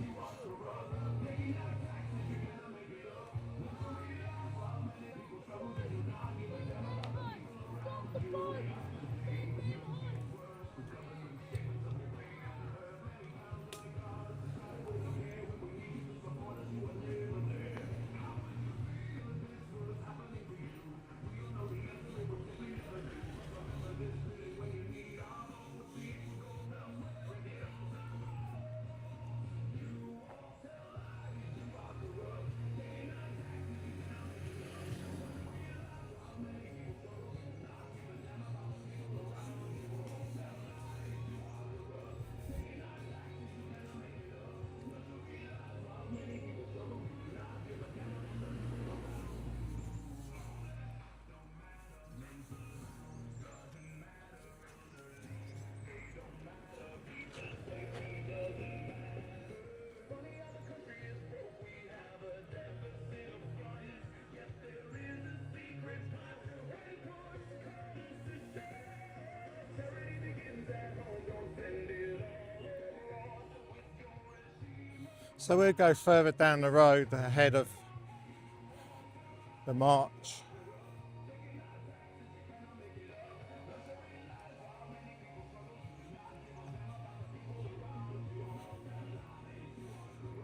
You want to run? Taking out taxes, you better make it up. Look for it out while many people struggle to not give a damn about the people around you. So we'll go further down the road ahead of the march.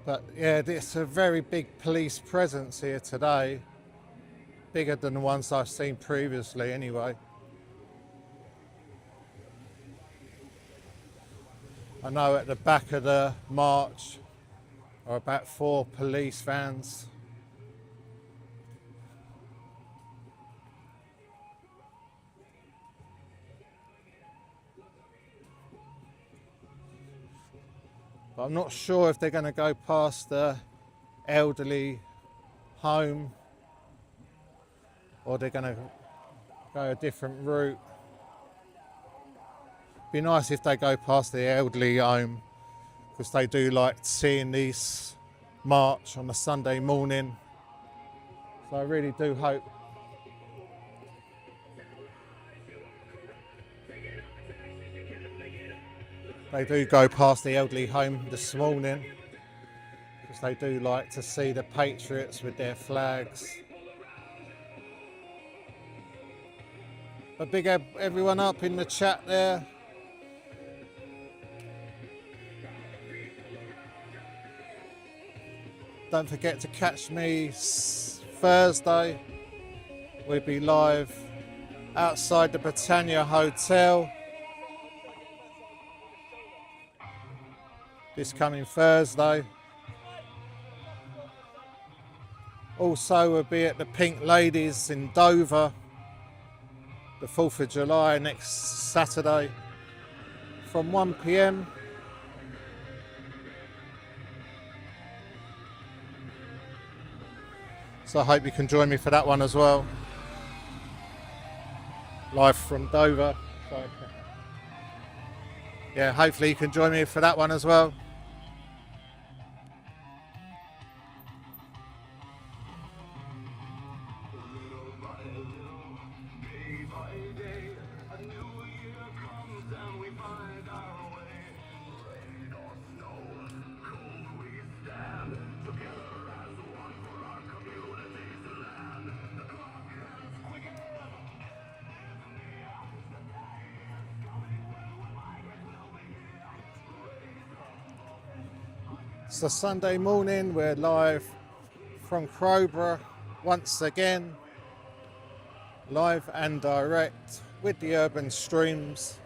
But yeah, it's a very big police presence here today. Bigger than the ones I've seen previously anyway. I know at the back of the march are about 4 police vans. But I'm not sure if they're going to go past the elderly home or they're going to go a different route. Be nice if they go past the elderly home because they do like seeing this march on a Sunday morning. So I really do hope they do go past the elderly home this morning because they do like to see the patriots with their flags. But big everyone up in the chat there. Don't forget to catch me Thursday. We'll be live outside the Britannia Hotel this coming Thursday. Also, we'll be at the Pink Ladies in Dover the 4th of July next Saturday from 1 p.m. So I hope you can join me for that one as well. Live from Dover. So, yeah, hopefully you can join me for that one as well. So Sunday morning, we're live from Crowborough once again, live and direct with the UrbanStreams.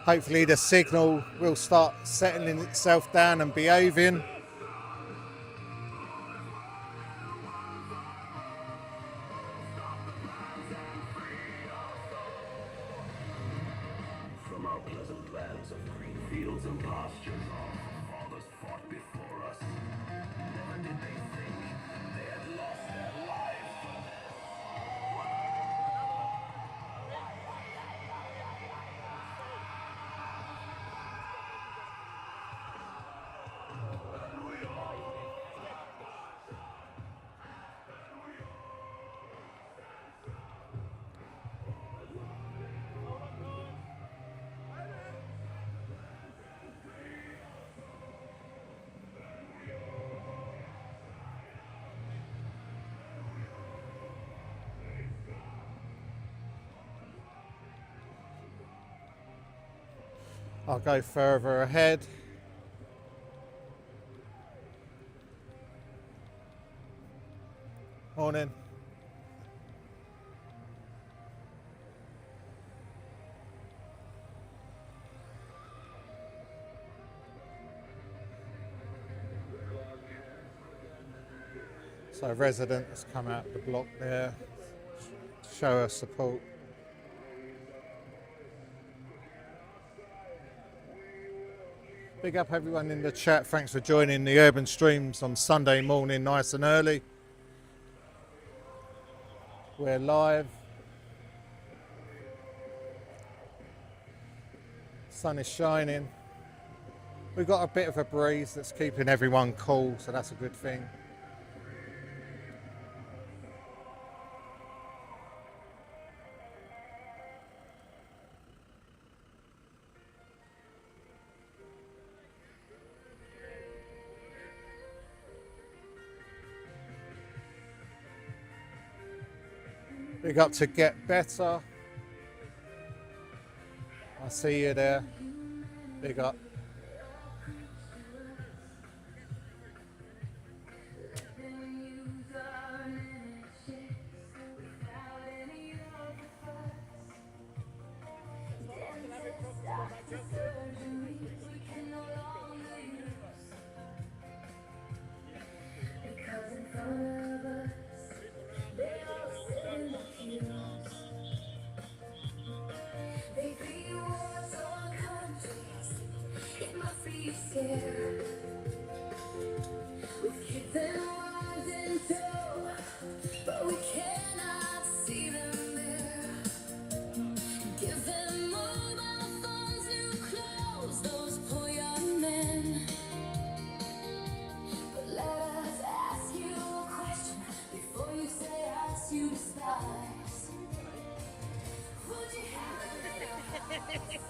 Hopefully the signal will start settling itself down and behaving. I'll go further ahead. Morning. So residents come out the block there, show us support. Big up everyone in the chat. Thanks for joining the UrbanStreams on Sunday morning, nice and early. We're live. Sun is shining. We've got a bit of a breeze that's keeping everyone cool, so that's a good thing. Big up to Get Better. I see you there. Big up. But we cannot see them there. Give them mobile phones, new clothes, those poor young men. But let us ask you a question before you say us you despise. Would you have it?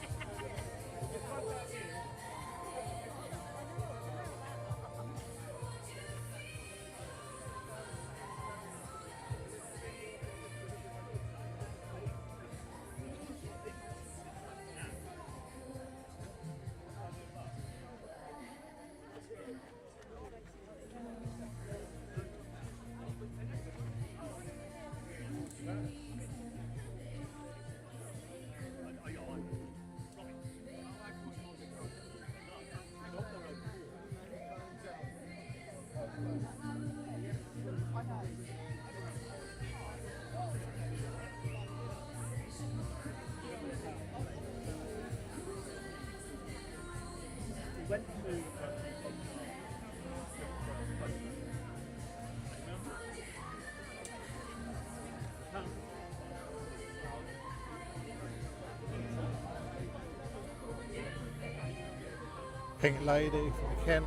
Pink Lady from Kent.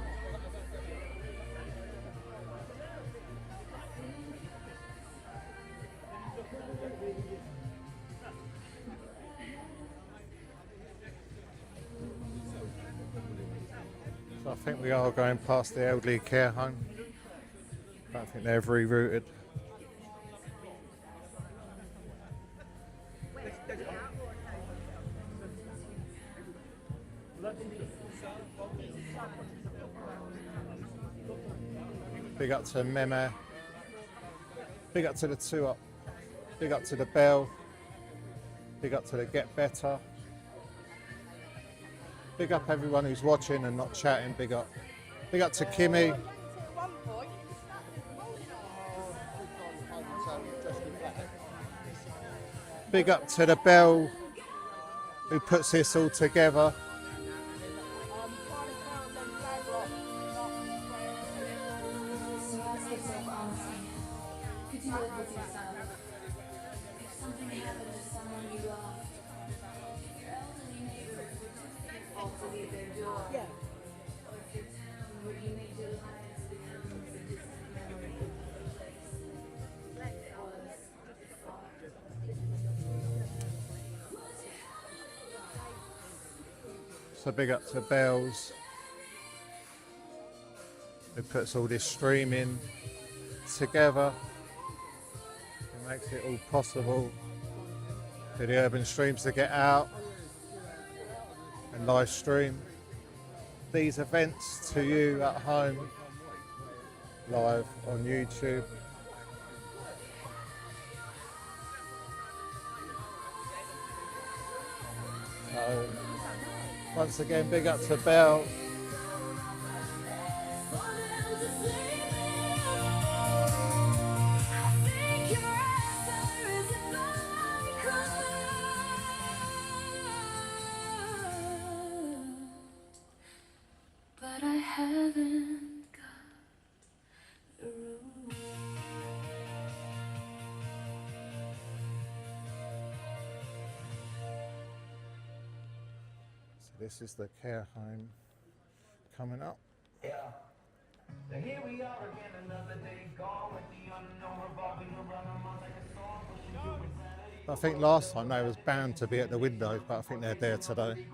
So I think we are going past the elderly care home. I don't think they're rerouted. Big up to Meme. Big up to the Two Up. Big up to the Bell. Big up to the Get Better. Big up everyone who's watching and not chatting. Big up. Big up to Kimmy. Big up to the Bell who puts this all together. So big up to Bells, who puts all this streaming together and makes it all possible for the UrbanStreams to get out and live stream these events to you at home live on YouTube. So, once again, big up to Bell. But I haven't got the room. So this is the care home coming up. Yeah. So here we are again, another day gone with the unknown revolving around our minds like a song pushing through insanity. I think last time they was bound to be at the windows, but I think they're there today.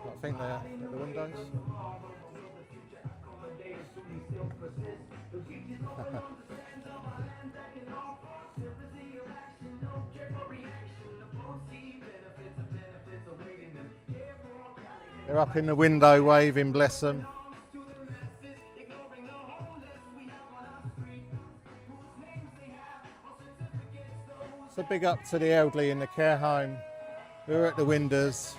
I think they're at the windows. They're up in the window waving, bless them. So big up to the elderly in the care home who are at the windows,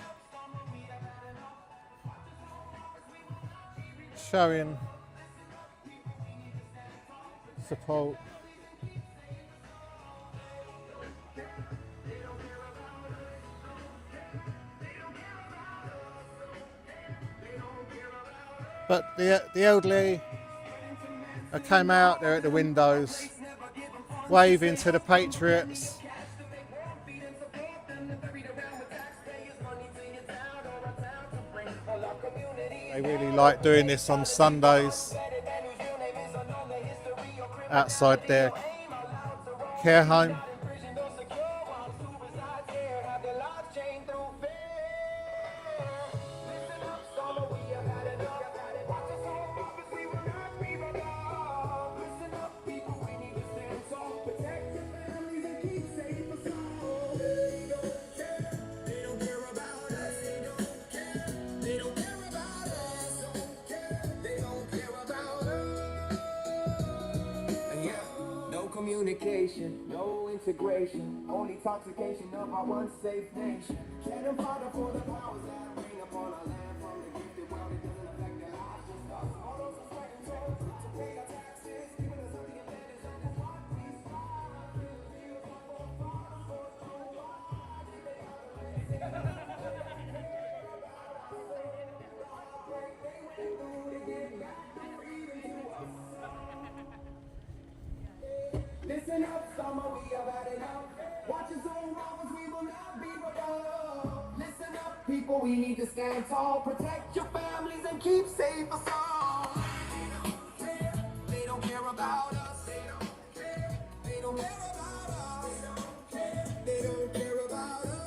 showing support. But the elderly came out there at the windows, waving to the patriots. They really like doing this on Sundays outside their care home. Communication, no integration, only toxication of our unsafe nation. Cannon fodder for the powers that reign upon our land. From the gifted world, it doesn't affect their lives, just us. All those who fight and toil to pay our taxes, giving us something in land, and that's what we Listen up, summer, we have had enough. Watch your own mamas, we will not be rebel. Listen up, people, we need to stand tall. Protect your families and keep safe us all. They don't care about us. They don't care. They don't care about us. They don't care. They don't care about us.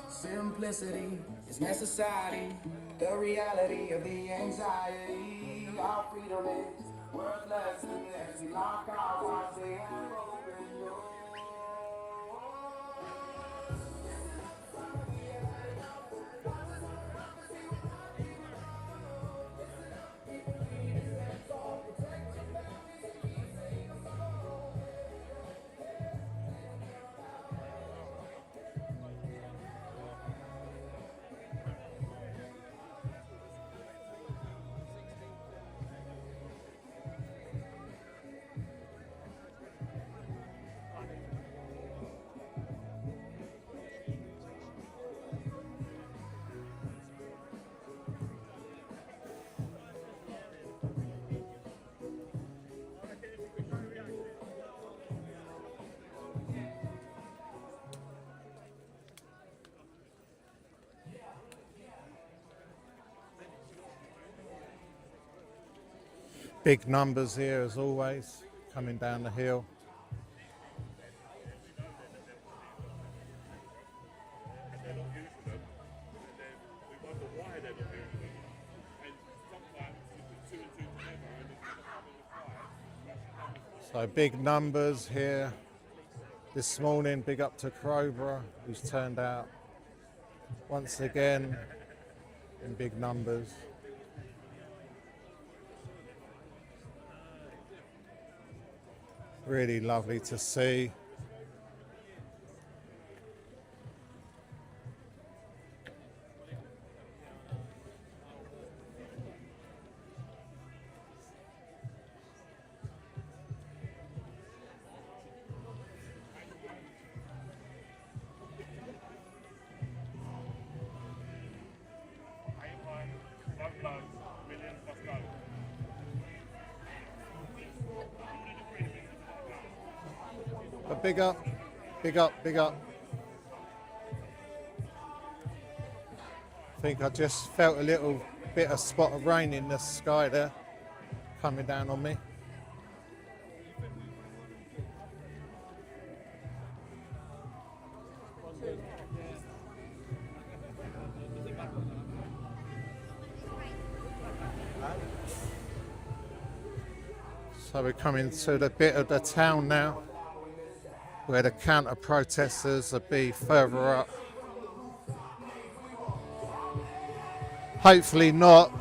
Simplicity is necessary. The reality of the anxiety. Our freedom is worthless unless we lock our hearts and open doors. Big numbers here as always, coming down the hill. So big numbers here this morning. Big up to Crowborough, who's turned out once again in big numbers. Really lovely to see. But big up, big up, big up. I think I just felt a little bit of spot of rain in the sky there, coming down on me. So we're coming to the bit of the town now where the counter protesters will be further up. Hopefully not.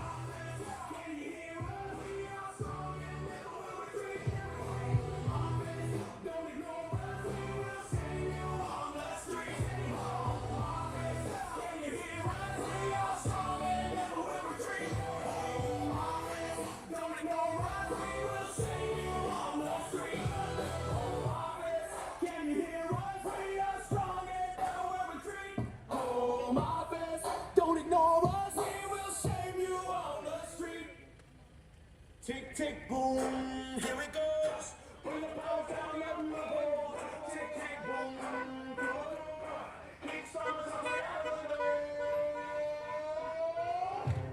Don't ignore us, we will shame you on the street. Tick, tick, boom, here it goes. Bring the power down, let them go. Tick, tick, boom, keep stars on the avenue.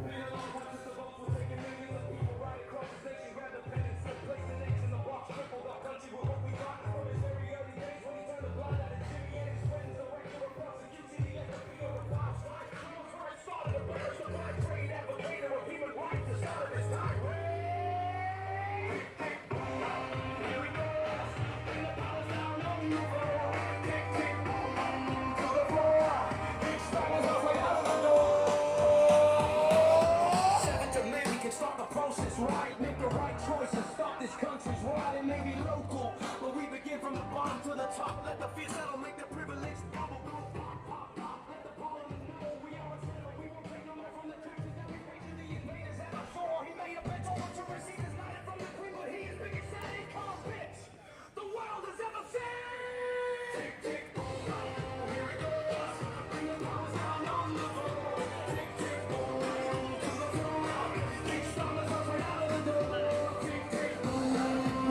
Been a long time since the votes were taken. Millions of people right across the nation. Grab the pen and slip, place the nation in the box. Triple our country with what we got. From his very early days when he turned the blind eye to Jimmy and his friends. The regular prosecution, the FFB or the cops. Started a burst of my trade advocator of human rights to start this time. Start the process right, make the right choices, stop this country's right. It may be local, but we begin from the bottom to the top. Let the fear settle, make the privilege bubble go pop, pop, pop. Let the parliament know we are a settle. We won't take no more from the taxes that we pay to the invaders at our shore. He made a bet on to receive his light from the queen, but he is biggest sad income, bitch. The world has ever seen. Tick, tick, boom, here it goes. Bring the powers down on the floor. Tick, tick, boom, to the floor. Keep storming us right out of the door. Tick, tick, boom,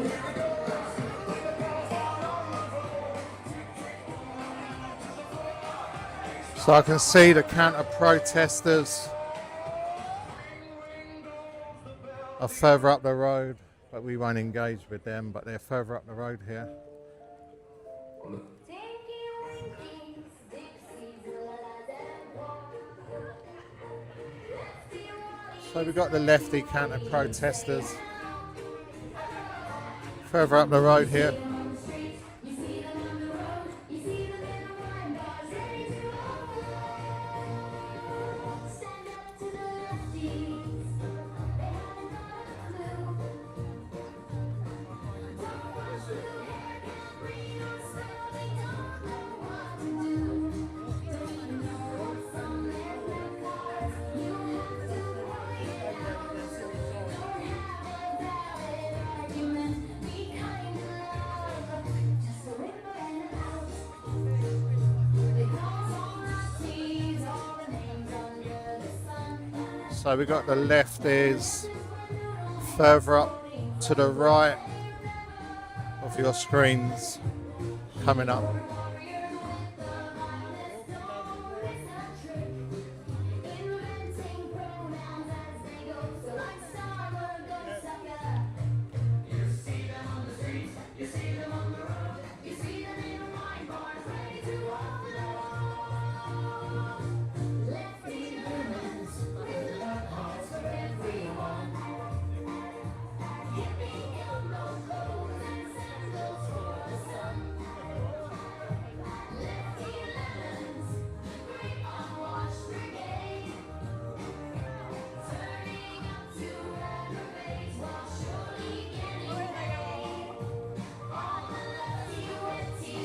here it goes. Bring the powers down on the floor. Tick, tick, boom, to the floor. So I can see the counter protesters are further up the road, but we won't engage with them, but they're further up the road here. So we've got the lefty counter protesters further up the road here. So we got the left is further up to the right of your screens coming up.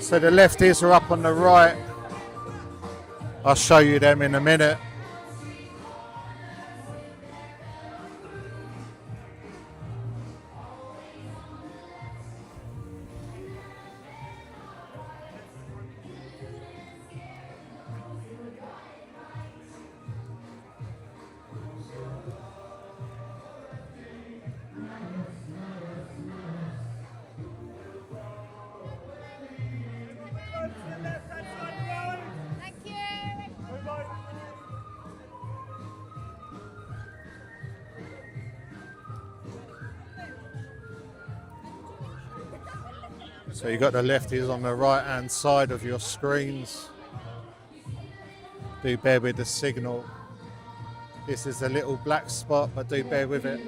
So the lefties are up on the right. I'll show you them in a minute. So you've got the lefties on the right hand side of your screens. Do bear with the signal. This is a little black spot, but do bear with it.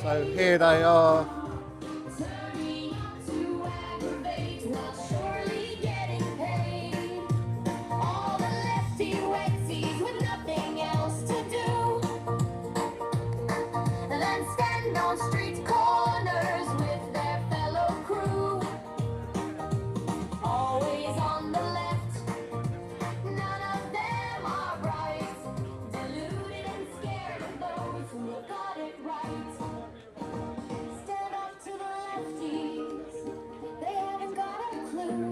So here they are. Turning up to aggravate while surely getting paid. All the lefty wetsies with nothing else to do than stand on street corners with their fellow crew. Always on the left, none of them are right. Deluded and scared of those who have got it right. Stand up to the lefties, they haven't got a clue.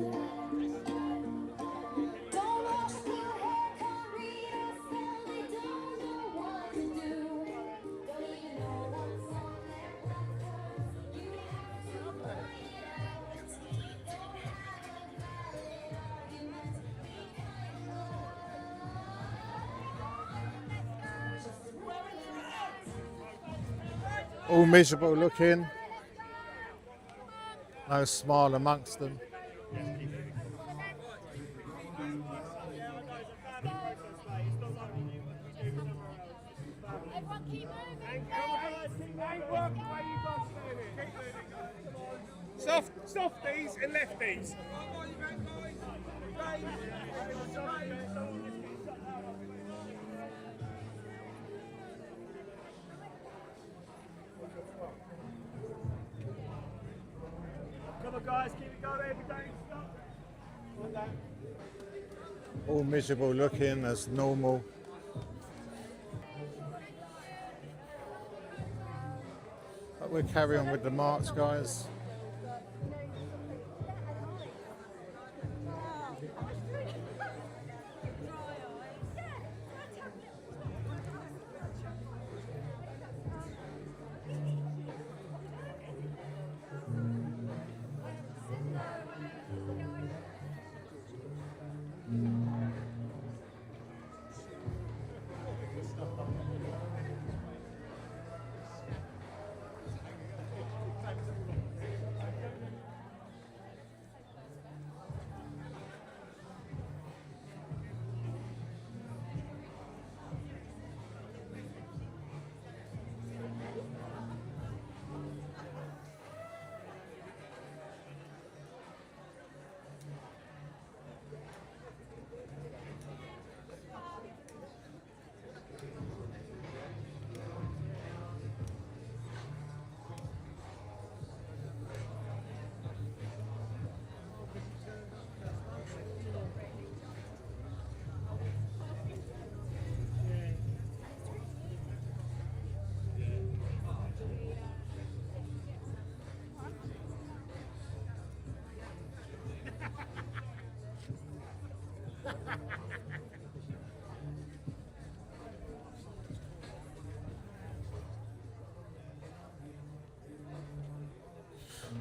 Don't wash their hair, can't read or spell, they don't know what to do. Don't even know what's on their placards. You have to point it out. Don't have a valid argument. Be kind of just wearing it out. All miserable looking. No smile amongst them. Softies and lefties. Come on, guys, keep it going every day. Stop. Like that. All miserable looking as normal. But we'll carry on with the march, guys.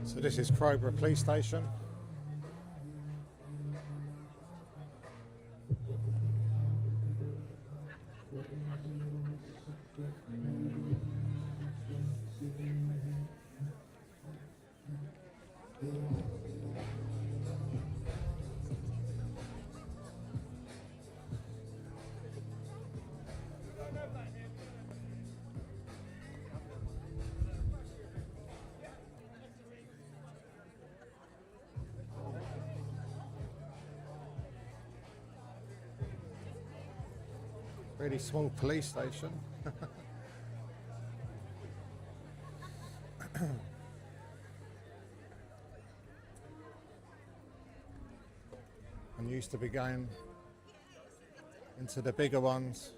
So this is Crowborough Police Station. Really small police station. And used to be going into the bigger ones.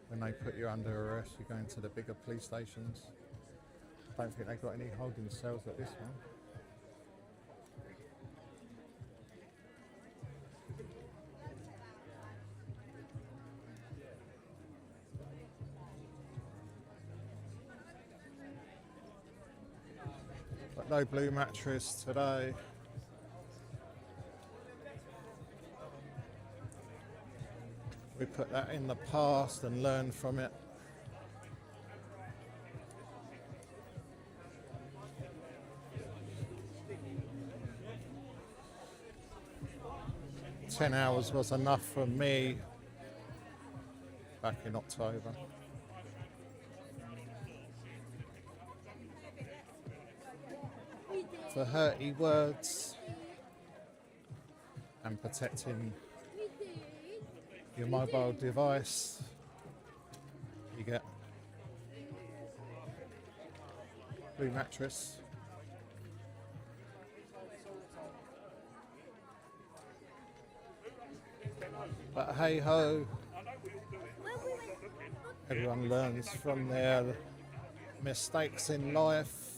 When they put you under arrest, you go into the bigger police stations. I don't think they've got any holding cells at this one. But no blue mattress today. We put that in the past and learn from it. "10 hours was enough for me back in October. for hurty words and protecting your mobile device. You get blue mattress. But hey ho, everyone learns from their mistakes in life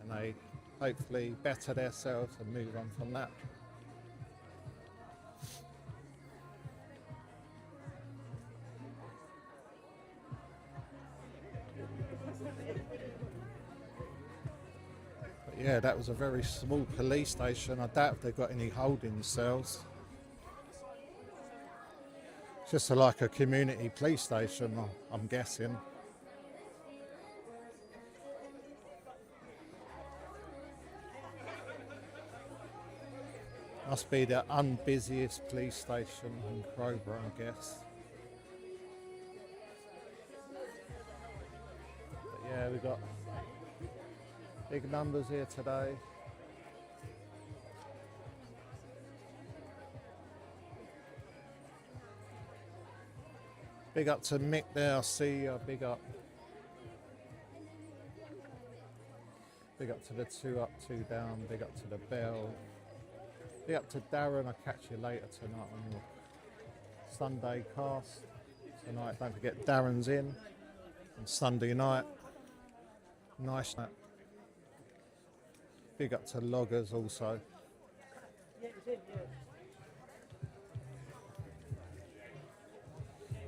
and they hopefully better themselves and move on from that. But yeah, that was a very small police station. I doubt if they've got any holding cells. Just like a community police station, I'm guessing. Must be the unbusiest police station in Crowborough, I guess. But yeah, we've got big numbers here today. Big up to Mick there, I see you. Big up. Big up to the 2 up, 2 down. Big up to the Bell. Big up to Darren. I'll catch you later tonight on your Sunday cast. Tonight, don't forget Darren's in on Sunday night. Nice night. Big up to Loggers also.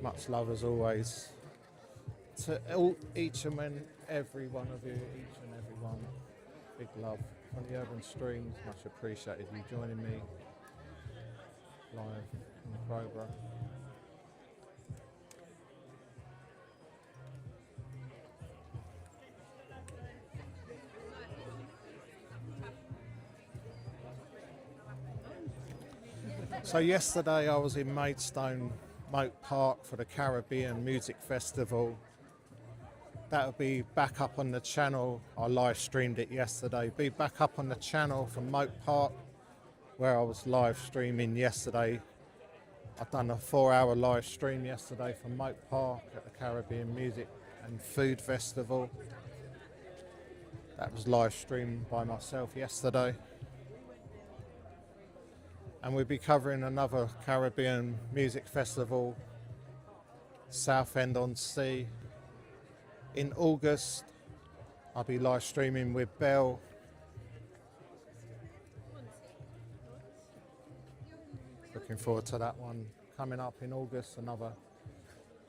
Much love as always to each and every one of you, each and every one. Big love on the UrbanStreams. Much appreciated you joining me live in Crowborough. So yesterday I was in Maidstone Moat Park for the Caribbean Music Festival. That'll be back up on the channel. I live streamed it yesterday. Be back up on the channel from Moat Park where I was live streaming yesterday. I've done a 4-hour live stream yesterday from Moat Park at the Caribbean Music and Food Festival. That was live streamed by myself yesterday. And we'll be covering another Caribbean Music Festival, Southend-on-Sea. In August, I'll be live streaming with Belle. Looking forward to that one. Coming up in August, another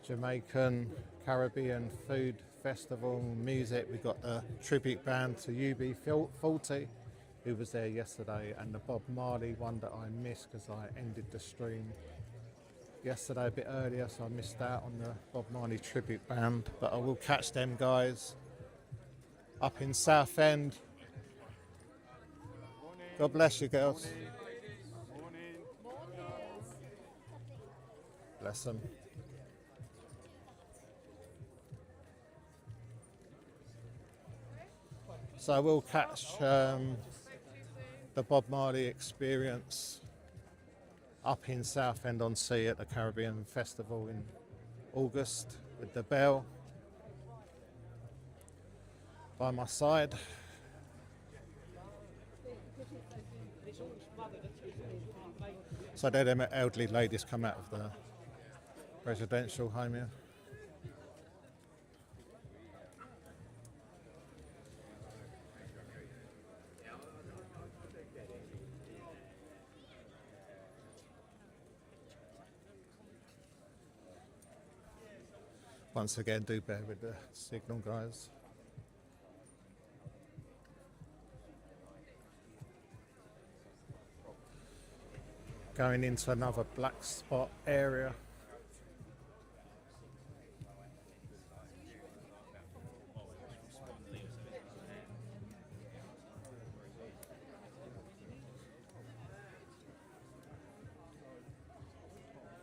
Jamaican Caribbean Food Festival music. We've got the tribute band to UB40. Who was there yesterday, and the Bob Marley one that I missed because I ended the stream yesterday a bit earlier, so I missed out on the Bob Marley tribute band, but I will catch them guys up in Southend. God bless you girls. Bless them. So we'll catch the Bob Marley experience up in Southend-on-Sea at the Caribbean Festival in August with the Bell by my side. So there them elderly ladies come out of the residential home here. Once again, do bear with the signal, guys. Going into another black spot area.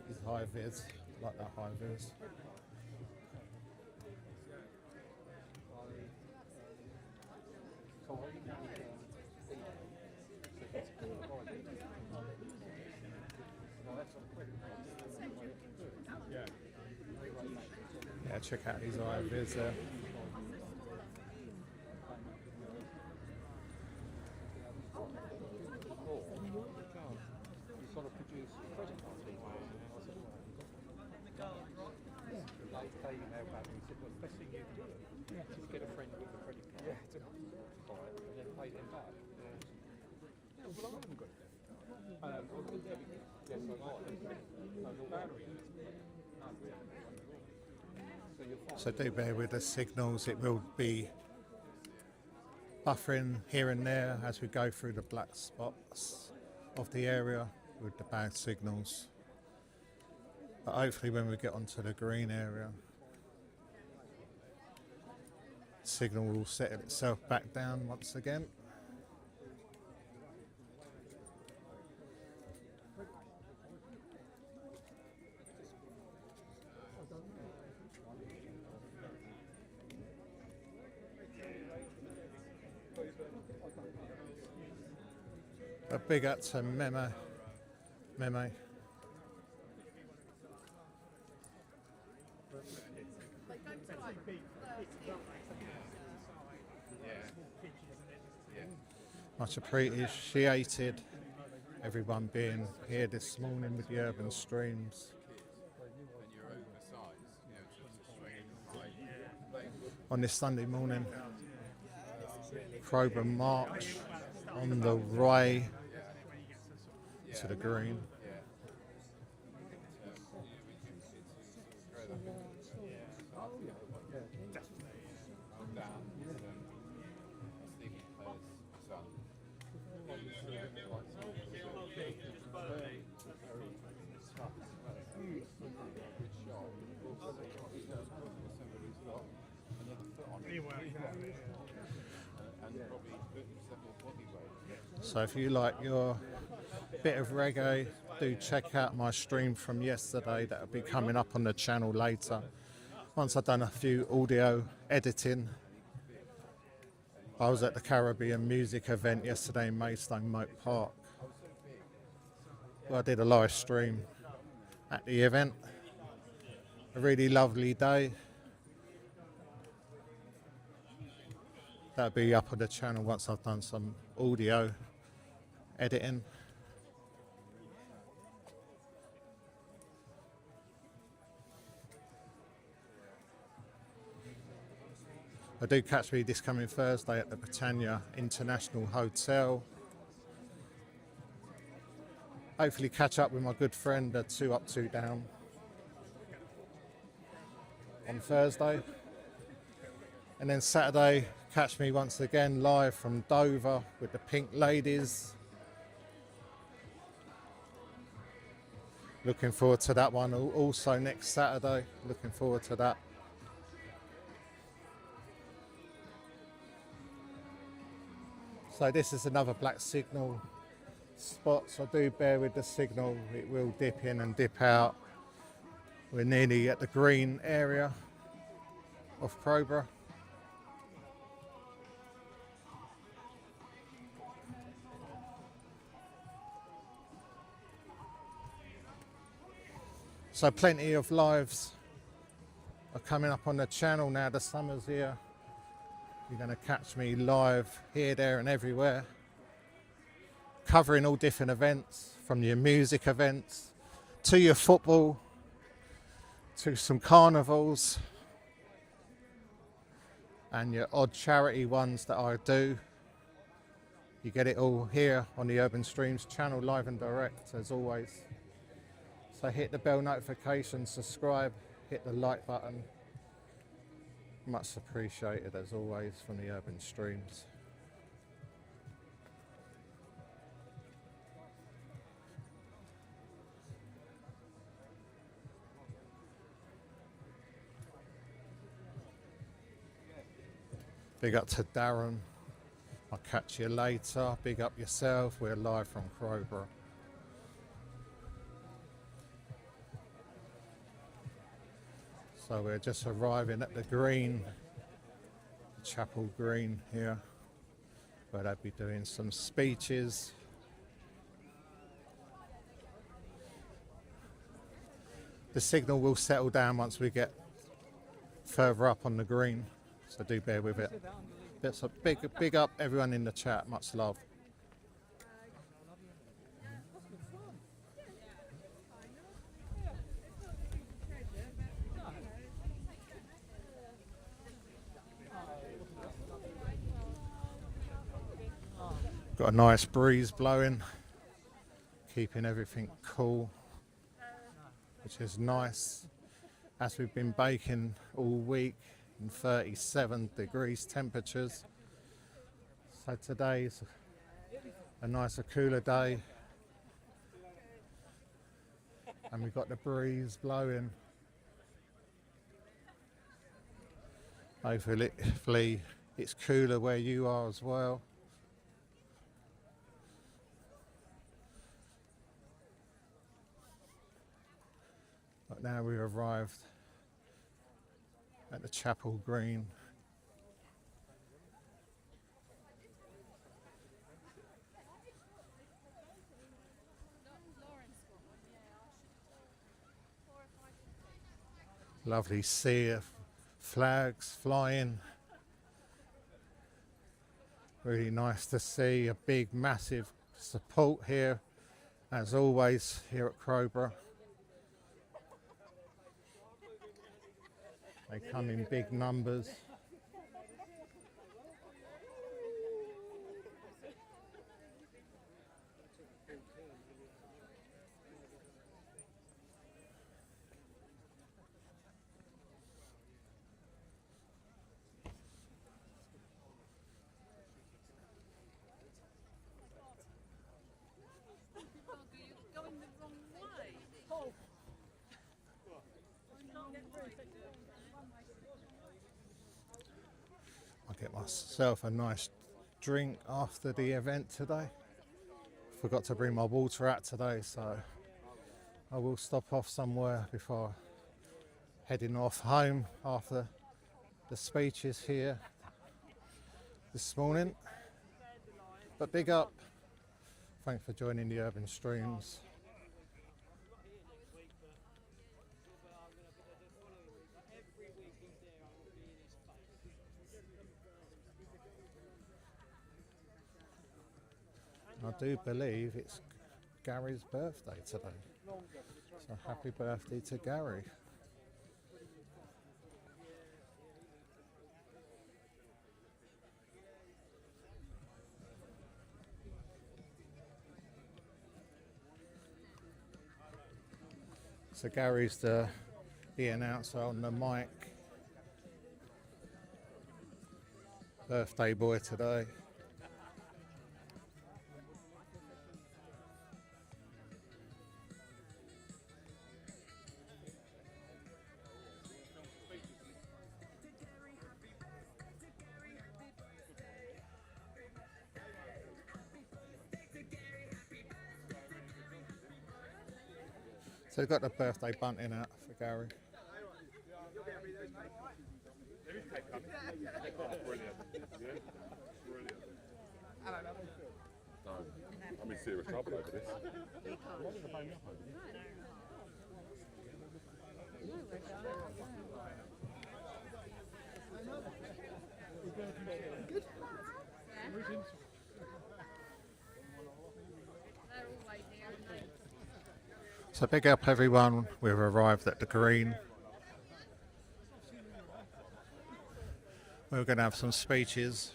These high vis, like that high vis. Yeah, check out these IVs there. You've got to produce a credit card. They email back and said, well, the best thing you can do is get a friend with a credit card. Yeah, buy it and then pay them back. Yeah, well, I haven't got it. Yes, I So do bear with the signals, it will be buffering here and there as we go through the black spots of the area with the bad signals. But hopefully when we get onto the green area, the signal will settle itself back down once again. A big up to Meme. Much appreciated everyone being here this morning with the Urban Streams. On this Sunday morning, Crowborough March on the way to the green. So if you like your bit of reggae, do check out my stream from yesterday. That'll be coming up on the channel later. Once I've done a few audio editing. I was at the Caribbean music event yesterday in Maidstone Moat Park. Well, I did a live stream at the event. A really lovely day. That'll be up on the channel once I've done some audio editing. I do catch me this coming Thursday at the Britannia International Hotel. Hopefully catch up with my good friend, 2 Up, 2 Down, on Thursday. And then Saturday, catch me once again live from Dover with the Pink Ladies. Looking forward to that one also next Saturday. Looking forward to that. So this is another black signal spot, so do bear with the signal. It will dip in and dip out. We're nearly at the green area of Crowborough. So plenty of lives are coming up on the channel now. The summer's here. You're going to catch me live here, there and everywhere, covering all different events, from your music events to your football to some carnivals and your odd charity ones that I do. You get it all here on the Urban Streams channel, live and direct as always. So hit the bell notification, subscribe, hit the like button. Much appreciated as always from the Urban Streams. Big up to Darren. I'll catch you later. Big up yourself. We're live from Crowborough. So we're just arriving at the green, Chapel Green here, where they'll be doing some speeches. The signal will settle down once we get further up on the green, so do bear with it. That's a big up everyone in the chat, much love. Got a nice breeze blowing, keeping everything cool, which is nice, as we've been baking all week in 37 degrees temperatures. So today's a nicer, cooler day, and we've got the breeze blowing. Hopefully it's cooler where you are as well. But now we've arrived at the Chapel Green. Lovely sea of flags flying. Really nice to see a big, massive support here, as always, here at Crowborough. They come in big numbers. I'll get myself a nice drink after the event today. Forgot to bring my water out today, so I will stop off somewhere before heading off home after the speeches here this morning. But big up, thanks for joining the Urban Streams. I do believe it's Gary's birthday today, so happy birthday to Gary. So Gary's the announcer on the mic. Birthday boy today. So we've got the birthday bunting out for Gary. I'm in serious trouble over this. So big up everyone, we've arrived at the green. We're going to have some speeches.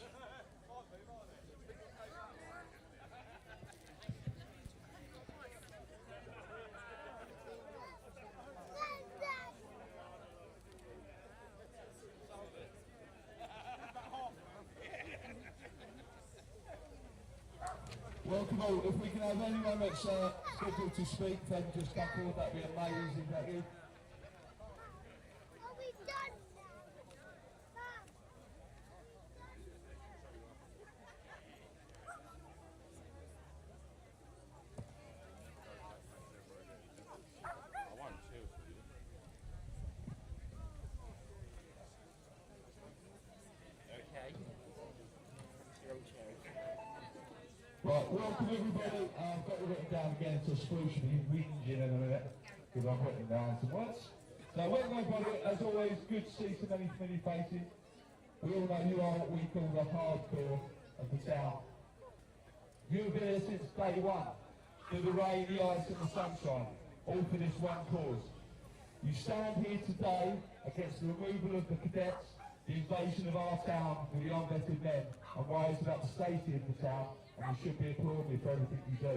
Welcome all. If we can have anyone that's scheduled to speak, then just come forward, that'd be amazing, thank you. Right, welcome everybody. I've got to written down again to spruce me whinging in a minute. because I've written down some words. So welcome everybody, as always, good to see so many familiar faces. We all know you are what we call the hardcore of the town. You've been here since day one, through the rain, the ice and the sunshine, all for this one cause. You stand here today against the removal of the cadets, the invasion of our town with the unvetted men, and rising up the safety of the town, and you should be applauded for everything you do.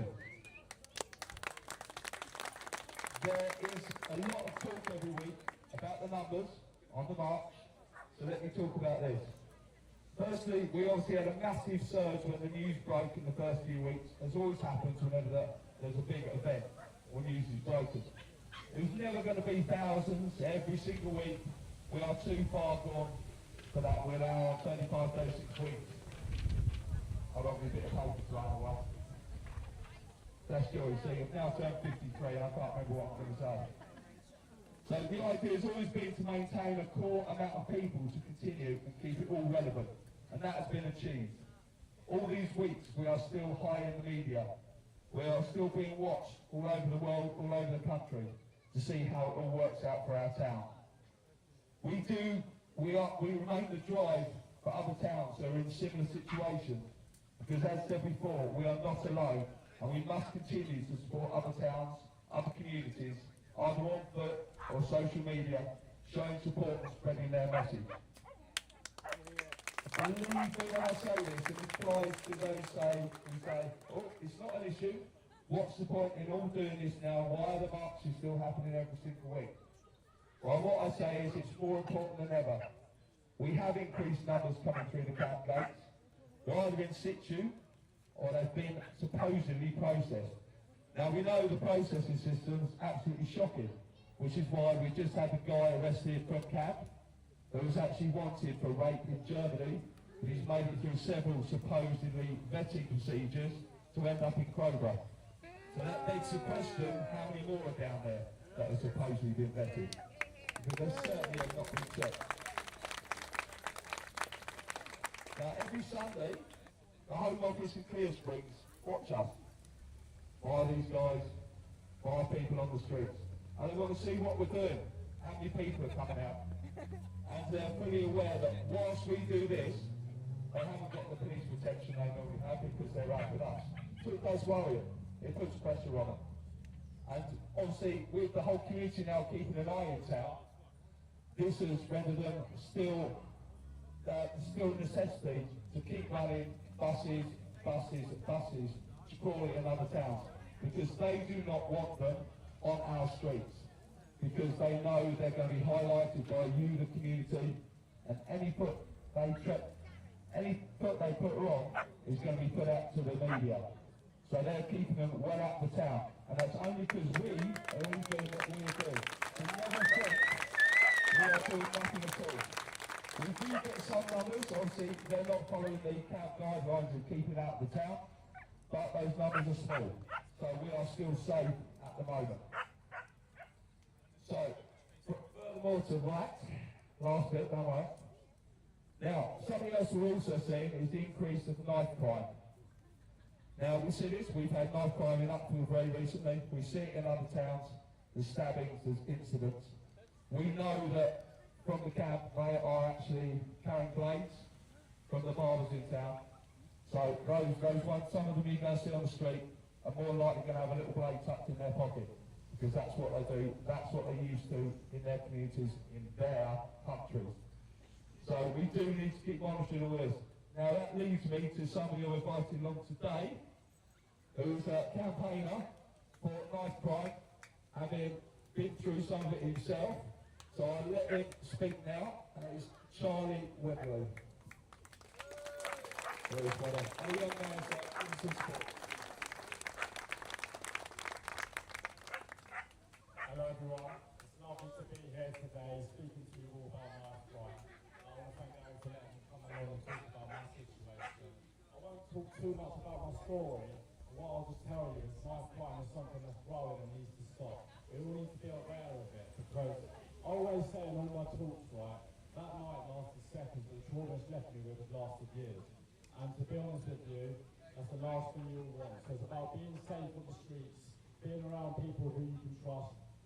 There is a lot of talk every week about the numbers on the march, so let me talk about this. Firstly, we obviously had a massive surge when the news broke in the first few weeks, as always happens whenever there's a big event or news is broken. It was never going to be thousands every single week. We are too far gone for that. We're now on 35, 36 weeks. I've got me a bit of paper to run away. That's joy, see, I've now turned 53 and I can't remember what I'm going to say. So the idea has always been to maintain a core amount of people to continue and keep it all relevant, and that has been achieved. All these weeks we are still high in the media. We are still being watched all over the world, all over the country, to see how it all works out for our town. We remain the drive for other towns that are in similar situations, because as said before, we are not alone, and we must continue to support other towns, other communities, either on foot or social media, showing support and spreading their message. Believe me when I say this, it applies to those who say, oh, it's not an issue, what's the point in all doing this now, why are the marches still happening every single week? Well, what I say is it's more important than ever. We have increased numbers coming through the camp gates. They're either in situ, or they've been supposedly processed. Now we know the processing system's absolutely shocking, which is why we just had a guy arrested from camp who was actually wanted for rape in Germany, but he's made it through several supposedly vetting procedures to end up in Crowborough. So that begs the question, how many more are down there that have supposedly been vetted? Because they certainly have not been checked. Now every Sunday, the Home Office in Clear Springs watch us, by these guys, by people on the streets. And they want to see what we're doing, how many people are coming out. And they're fully aware that whilst we do this, they haven't got the police protection they normally have because they're out with us. So it does worry them. It puts pressure on them. And obviously, with the whole community now keeping an eye in town, this has rendered them still a necessity to keep running buses to crawling in other towns, because they do not want them on our streets, because they know they're going to be highlighted by you, the community, and any foot they put wrong is going to be put out to the media. So they're keeping them well out of the town, and that's only because we are only doing what we do. So never think we are doing nothing at all. We do get some numbers, obviously they're not following the camp guidelines of keeping out of the town, but those numbers are small, so we are still safe at the moment. So, furthermore to that, last bit, don't worry. Now, something else we're also seeing is the increase of knife crime. Now, we see this, we've had knife crime in Upfield very recently, we see it in other towns, there's stabbings, there's incidents. We know that from the camp, they are actually carrying blades from the barbers in town. So those ones, some of them you're going to see on the street are more likely going to have a little blade tucked in their pocket, because that's what they do, that's what they used to in their communities, in their countries. So we do need to keep monitoring all this. Now that leads me to somebody who I've invited along today, who's a campaigner for knife crime, having been through some of it himself. So I'll let him speak now, and it's Charlie Wembley. A young man's innocent sport. Hello everyone, it's lovely to be here today speaking to you all about knife crime. I want to thank Aaron for letting me come along and talk about my situation. I won't talk too much about my story, but what I'll just tell you is knife crime is something that's growing and needs to stop. We all need to be aware of it, because I always say in all my talks, right, that night lasted seconds, but the trauma it's left me with has lasted years. And to be honest with you, that's the last thing you want. So it's about being safe on the streets, being around people who you can trust,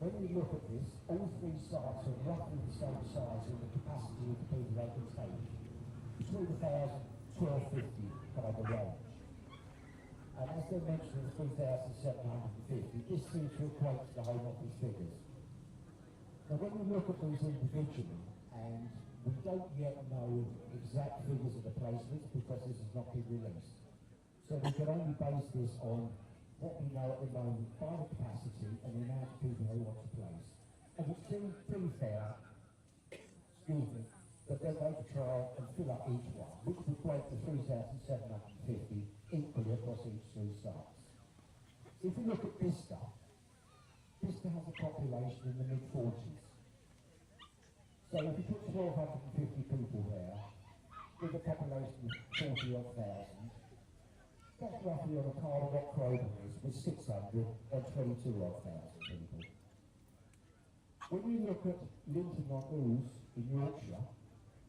When we look at this, all three sites are roughly the same size in the capacity of the people they can take. Between 1,000 1,250 kind of range. And as they mentioned, 3,750, this seems to equate to the Home Office figures. Now when we look at these individually, and we don't yet know exact figures of the placements because this has not been released. So we can only base this on what we know at the moment by the capacity and the amount of people who want to place. And it seems pretty fair, excuse me, that they're going to try and fill up each one, which would equate to 3,750 equally across each three sites. If you look at Bicester has a population in the mid-40s. So if you put 1,250 people there, with a population of 40-odd thousand, that's roughly on a par of what Crowborough is, with 622-odd thousand people. When you look at Linton-on-Ouse in Yorkshire,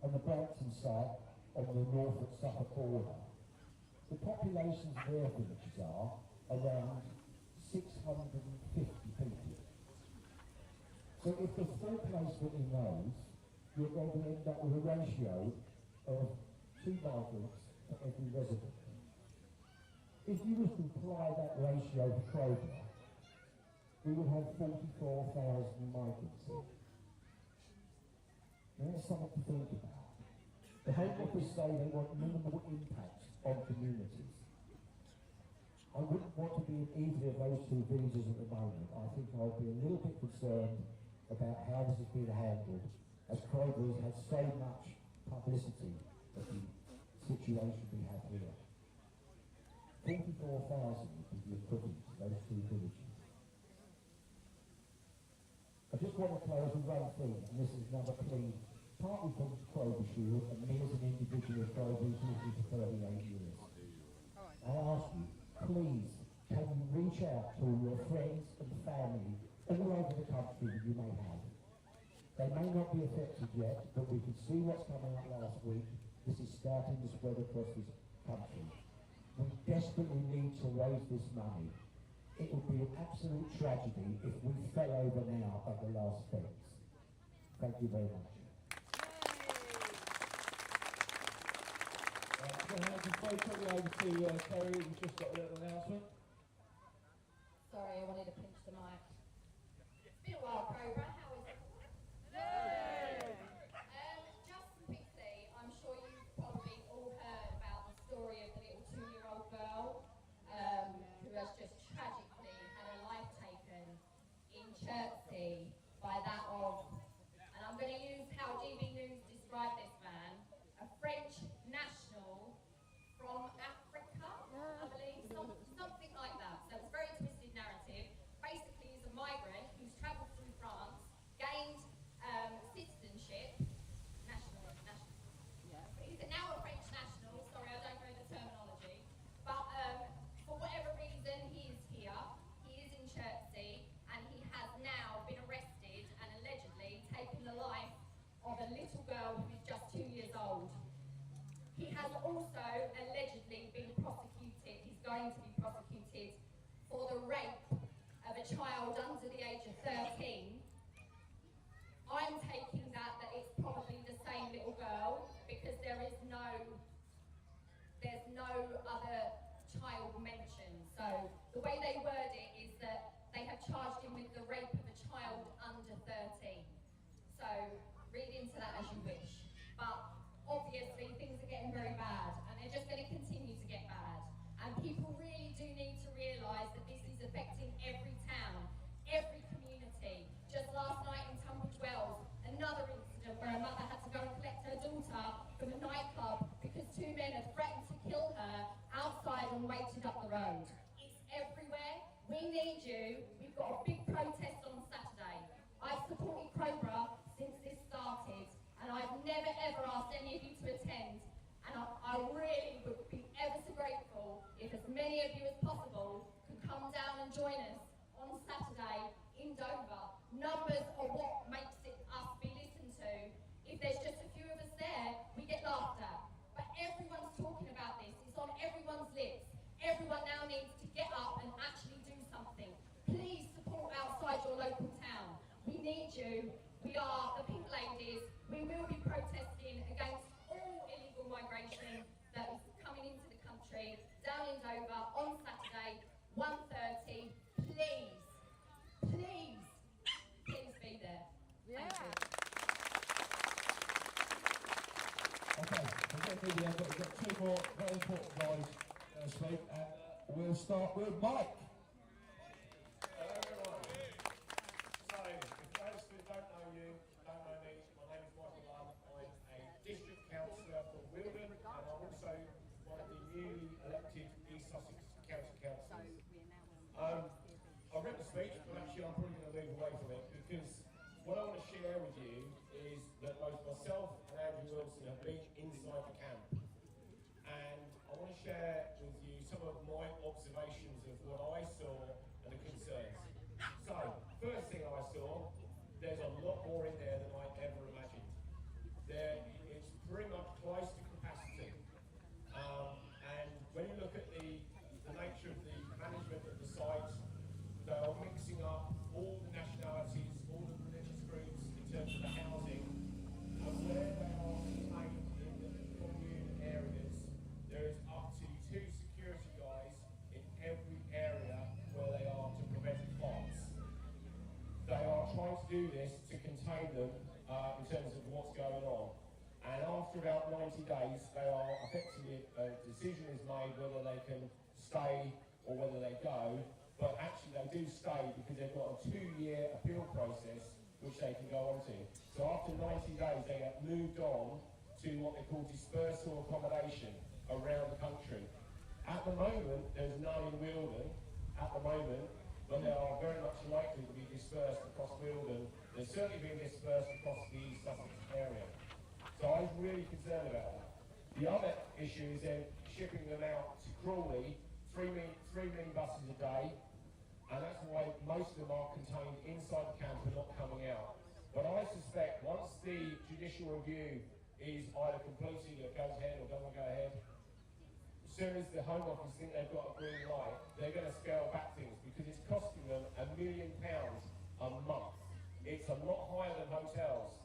and the Brampton site on the Norfolk-Suffolk border, the populations of their villages are around 650 people. So if there's full placement in those, you're going to end up with a ratio of 2 migrants for every resident. If you were to apply that ratio to Crowborough, we would have 44,000 migrants here. Now that's something to think about. The Home Office say they want minimal impact on communities. I wouldn't want to be in either of those two villages at the moment. I think I'd be a little bit concerned about how this has been handled, as Crowborough has had so much publicity of the situation we have here. 44,000 would be the equivalent to those two villages. I just want to close with one thing, and this is another plea, partly from Crowborough Shield and me as an individual of Crowborough who's lived for 38 years. I ask you, please, can you reach out to your friends and family all over the country that you may have? They may not be affected yet, but we can see what's come out last week. This is starting to spread across this country. We desperately need to raise this money. It would be an absolute tragedy if we fell over now at the last fence. Thank you very much. I'm going to hand you very quickly over to Terry, who's just got a little announcement. Sorry, I wanted to pinch the mic. It's been a while, Cobra. How is it? Just quickly, I'm sure you've probably all heard about the story of the little 2-year-old girl who has just tragically had her life taken in Chertsey by that of, and I'm going to use how GB News described this man, a French national from Africa, I believe, something like that. So it's a very twisted narrative. Basically, he's a migrant who's travelled through France, gained citizenship, he's now a French national, sorry I don't know the terminology, but for whatever reason he is here, he is in Chertsey, and he has now been arrested and allegedly taken the life of a little girl who is just 2 years old. He has also allegedly been prosecuted, he's going to be prosecuted for the rape of a child under the age of 13. I'm taking that it's probably the same little girl because there's no other child mentioned. So the way they word it is that they have charged him with the rape of a child under 13. So read into that as you wish. But obviously things are getting very bad and they're just going to continue to get bad. And people really do need to realise that this is affecting every town, every community. Just last night in Tunbridge Wells, another incident where a mother had to go and collect her daughter from a nightclub because 2 men had threatened to kill her outside and waited up the road. It's everywhere. We need you. We've got a big protest on Saturday. I've supported Crowborough since this started, and I've never ever asked any of you to attend. And I really would be ever so grateful if as many of you as possible could come down and join us on Saturday in Dover. Numbers are what makes us be listened to. If there's just a few of us there, we get laughed at. But everyone's talking about this. It's on everyone's lips. Everyone now needs to get up and actually do something. Please support outside your local town. Okay, we're getting near the end, but we've got two more very important guys speak, and we'll start with Mike. Hello everyone. So, if those who don't know you, don't know me, my name is Michael Love. I'm a district councillor for Wilden, and I'm also one of the newly elected East Sussex County councillors. I read the speech, but actually I'm probably going to move away from it because what I want to share with you is that both myself and Andrew Wilson have been inside the camp. And I want to share with you some of my observations of what I saw and the concerns. So, first thing I saw, there's a lot more in there than I ever imagined. It's pretty much close to capacity. And when you look at the nature of the management of the site, they are mixing up all the nationalities, all the religious groups in terms of the housing, and where they are contained in the commune areas, there is up to 2 security guys in every area where they are to prevent fights. They are trying to do this to contain them in terms of what's going on. And after about 90 days, they are effectively, a decision is made whether they can stay or whether they go. But actually they do stay because they've got a 2-year appeal process which they can go on to. So after 90 days they get moved on to what they call dispersal accommodation around the country. At the moment there's none in Wilden at the moment, but they are very much likely to be dispersed across Wilden. They're certainly being dispersed across the East Sussex area. So I was really concerned about that. The other issue is then shipping them out to Crawley, 3 buses a day. And that's why most of them are contained inside the camp and not coming out. But I suspect once the judicial review is either completed or goes ahead or doesn't go ahead, as soon as the Home Office think they've got a green light, they're going to scale back things because it's costing them £1 million a month. It's a lot higher than hotels.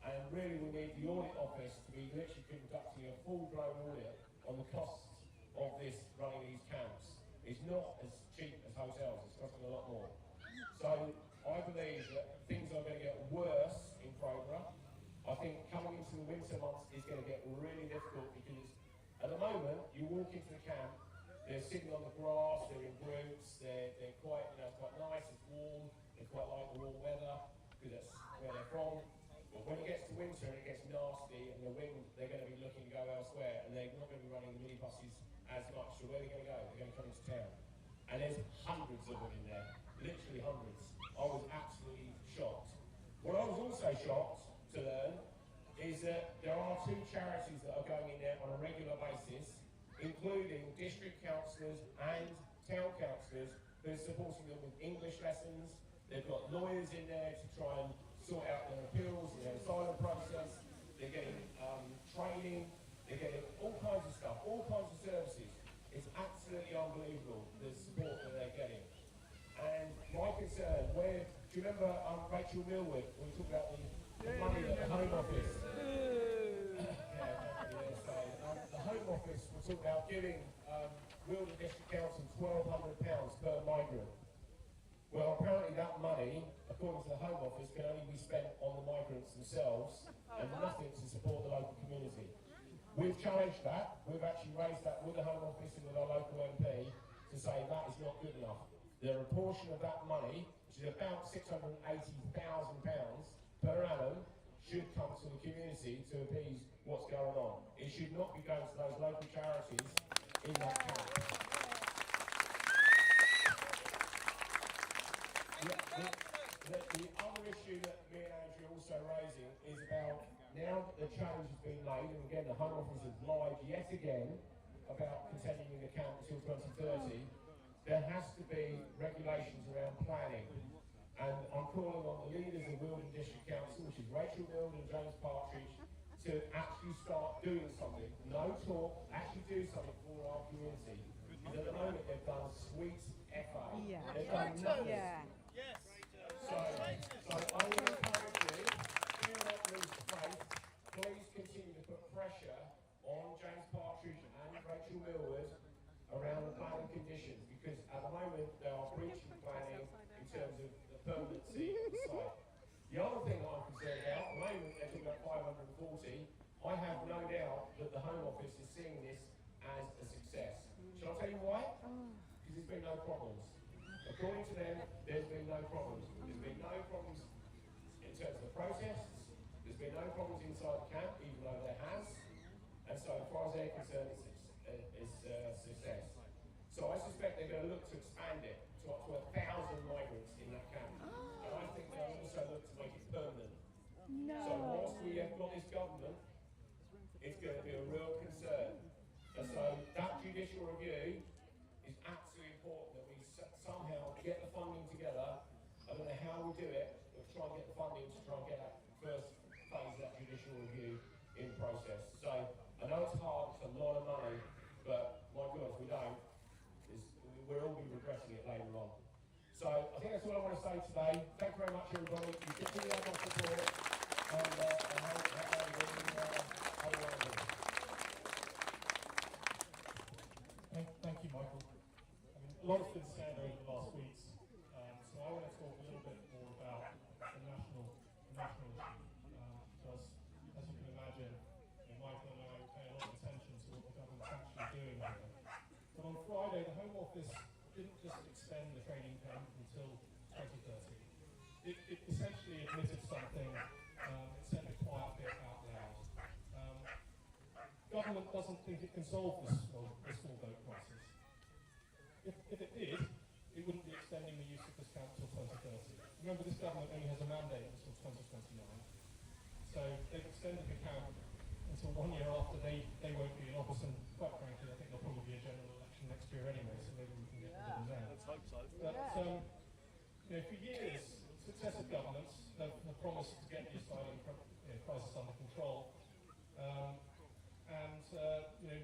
And really we need the audit office to be literally conducting a full-blown audit on the costs of this running these camps. It's not as cheap as hotels, it's costing a lot more. So I believe that things are going to get worse in Crowborough. I think coming into the winter months is going to get really difficult because at the moment you walk into the camp, they're sitting on the grass, they're in groups, they're quite, quite nice, it's warm, they quite like the warm weather because that's where they're from. But when it gets to winter and it gets nasty and the wind, they're going to be looking to go elsewhere and they're not going to be running the minibuses as much. So where are they going to go? They're going to come into town. And there's hundreds of them in there, literally hundreds. I was absolutely shocked. What I was also shocked to learn is that there are 2 charities that are going in there on a regular basis, including district councillors and town councillors who are supporting them with English lessons. They've got lawyers in there to try and sort out their appeals, their asylum process. They're getting training. They're getting all kinds of stuff, all kinds of services. It's absolutely unbelievable, the support that they're getting. And my concern, do you remember Rachel Millwood, when we talked about the money that the Home Office, the Home Office was talking about giving Wilden District Council £1,200 per migrant. Well, apparently that money, according to the Home Office, can only be spent on the migrants themselves and nothing to support the local community. We've challenged that. We've actually raised that with the Home Office and with our local MP to say that is not good enough. There are a portion of that money, which is about £680,000 per annum, should come to the community to appease what's going on. It should not be going to those local charities in that camp. The other issue that me and Andrew are also raising is about now that the challenge has been made, and again the Home Office has lied yet again about continuing the camp until 2030, there has to be regulations around planning. And I'm calling on the leaders of Wilden District Council, which is Rachel Milne and James Partridge, to actually start doing something. No talk, actually do something for our community. Because at the moment they've done sweet FA. Yeah. They've done nothing. Yeah. Yes. So I will encourage you, do not lose faith. Please continue to put pressure on James Partridge and Rachel Millwood around the planning conditions, because at the moment they are breaching planning in terms of the permanency of the site. The other thing that I'm concerned about, at the moment they're talking about 540, I have no doubt According to them, there's been no problems. There's been no problems in terms of the protests. There's been no problems inside the camp, even though there has. And so, as far as they're concerned, it's success. So I suspect they're going to look to expand it to up to 1,000 migrants in that camp. And I think they'll also look to make it permanent. No. So whilst we have got this government, it's going to be a real concern. And so that judicial review is absolutely important that we somehow get the funding together. I don't know how we do it, but try and get the funding to try and get that first phase of that judicial review in process. So I know it's hard, it's a lot of money, but my God, if we don't, we'll all be regretting it later on. So I think that's all I want to say today. Thank you very much, everybody. You continue to have my support, and I hope Thank you, Michael. I mean, a lot has been said over the last weeks, so I want to talk a little bit more about the national issue. Because, as you can imagine, Michael and I pay a lot of attention to what the government's actually doing here. But on Friday, the Home Office didn't just extend the training camp until 2030. It essentially admitted something. It said the quiet bit out loud. Government doesn't think it can solve the small boat crisis. If it did, it wouldn't be extending the use of this camp until 2030. Remember, this government only has a mandate until 2029. So they've extended the camp until 1 year after they won't be in office, and quite frankly, I think there'll probably be a general election next year anyway, so maybe we can get rid of them then. Let's hope so. But, for years, successive governments have promised to get the asylum crisis under control.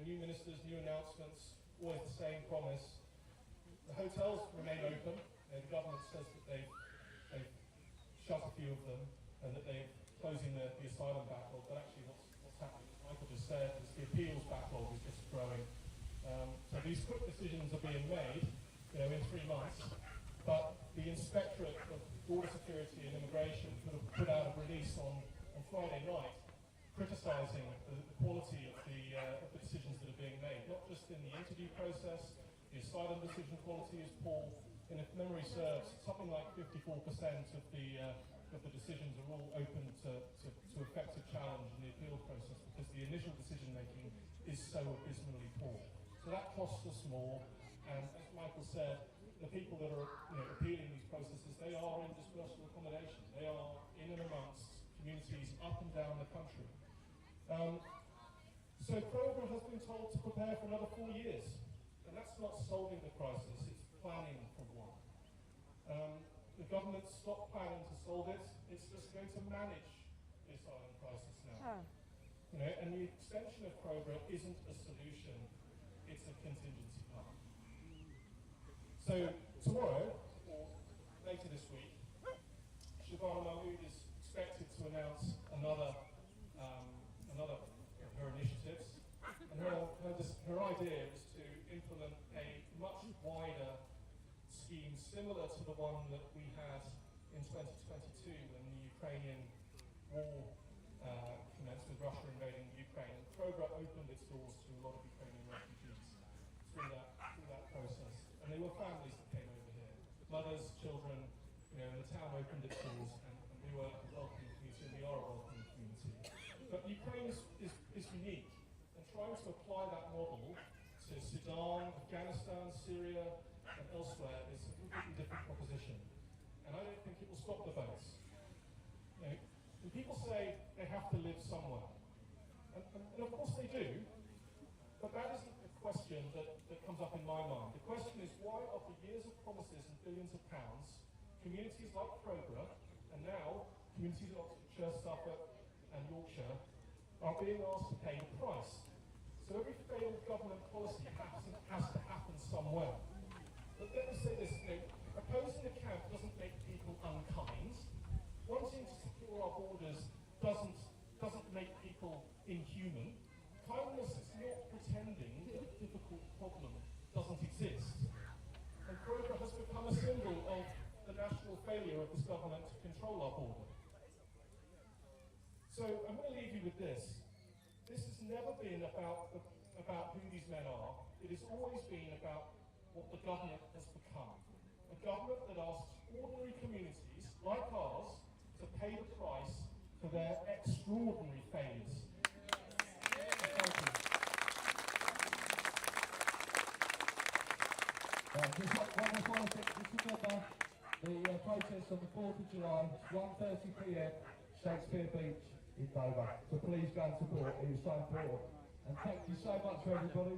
New ministers, new announcements, always the same promise. The hotels remain open. The government says that they've shut a few of them and that they're closing the asylum backlog, but actually what's happening, as Michael just said, is the appeals backlog is just growing. So these quick decisions are being made, in 3 months, but the Inspectorate of Border Security and Immigration put out a release on Friday night criticising the quality of the decisions that are being made, not just in the interview process. The asylum decision quality is poor, and if memory serves, something like 54% of the decisions are all open to effective challenge in the appeal process because the initial decision making is so abysmally poor. So that costs us more, and as Michael said, the people that are appealing these processes, they are in dispersal accommodation. They are in and amongst communities up and down the country. So Crowborough has been told to prepare for another 4 years, and that's not solving the crisis, it's planning for one. The government stopped planning to solve it, it's just going to manage the asylum crisis now. And the extension of Crowborough isn't a solution, it's a contingency plan. So tomorrow, or later this week, Shabana Mahmood is expected to announce another of her initiatives, and her idea is to implement a much wider scheme similar to the one that we had in 2022 when the Ukrainian war commenced with Russia invading Ukraine. And Crowborough opened its doors to a lot of Ukrainian refugees through that process, and they were families that came over here, mothers, children. And the town opened its doors, and we were a welcoming community, and we are a welcoming community. But Ukraine is unique, and trying to apply that model to Sudan, Afghanistan, Syria, and elsewhere is a completely different proposition. And I don't think it will stop the boats. When people say they have to live somewhere, and of course they do, but that isn't the question that comes up in my mind. The question is why, after years of promises and billions of pounds, communities like Crowborough, and now communities in Oxfordshire, Suffolk, and Yorkshire are being asked to pay the price. So every failed government policy has to happen somewhere. But let me say this, opposing the camp doesn't make people unkind. Wanting to secure our borders doesn't make people inhuman. Kindness is not pretending that a difficult problem doesn't exist. And Crowborough has become a symbol of the national failure of this government to control our border. So I'm going to leave you with this. This has never been about who these men are. It has always been about what the government has become. A government that asks ordinary communities like ours to pay the price for their extraordinary failures. Thank you. Just one more final thing. Just remember the protest on the 4th of July, 1:30 p.m. Shakespeare Beach in Dover. So please go and support. It was so important. And thank you so much for everybody.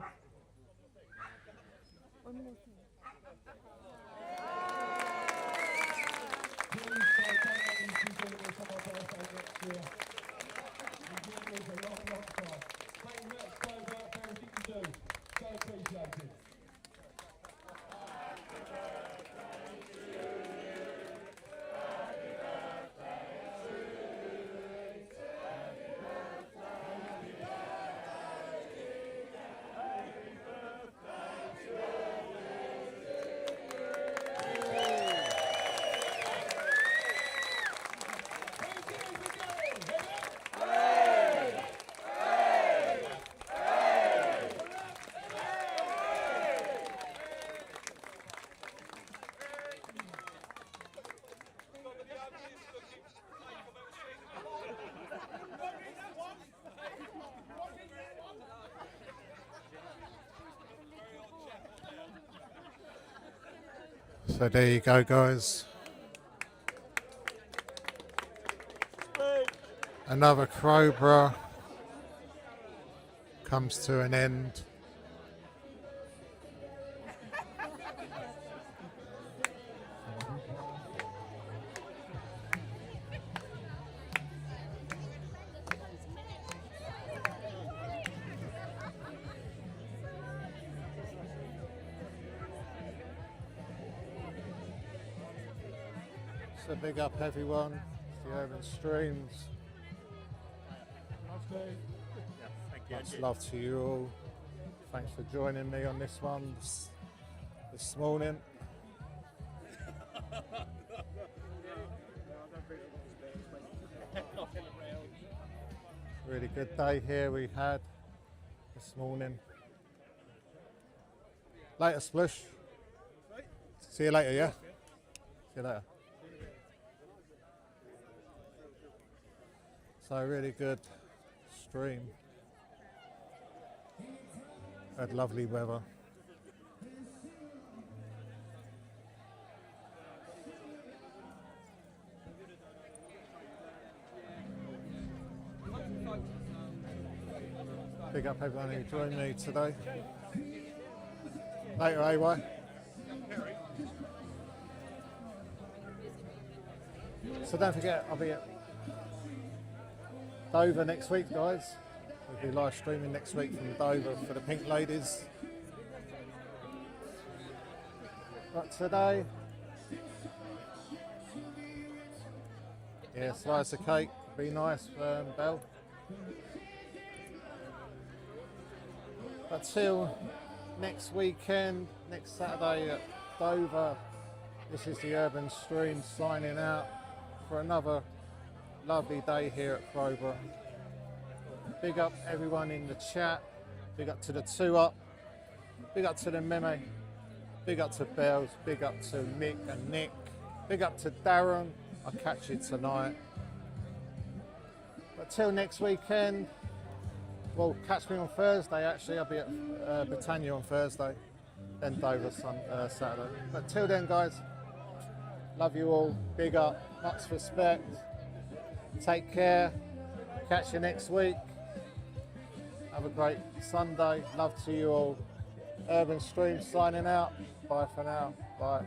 Please don't let me be doing this on my birthday next year. You've been with us a long, long time. Thank you much, Dover, for everything you do. So appreciated. So there you go, guys. Another crowborough comes to an end. So big up everyone, the UrbanStreams. Much love to you all. Thanks for joining me on this one this morning. Really good day here we had this morning. Later, Splish. See you later, yeah? See you later. So really good stream. Had lovely weather. Big up everyone who joined me today. Later, AY. So don't forget, I'll be at Dover next week, guys. We'll be live streaming next week from Dover for the Pink Ladies. But today, yeah, slice of cake, be nice, Belle. But till next weekend, next Saturday at Dover, this is the UrbanStreams signing out for another lovely day here at Crowborough. Big up everyone in the chat. Big up to the 2 Up. Big up to the Meme. Big up to Bells. Big up to Mick and Nick. Big up to Darren. I'll catch you tonight. But till next weekend, well, catch me on Thursday actually. I'll be at Britannia on Thursday. Then Dover Saturday. But till then, guys, love you all. Big up. Much respect. Take care. Catch you next week. Have a great Sunday. Love to you all. UrbanStreams signing out. Bye for now. Bye.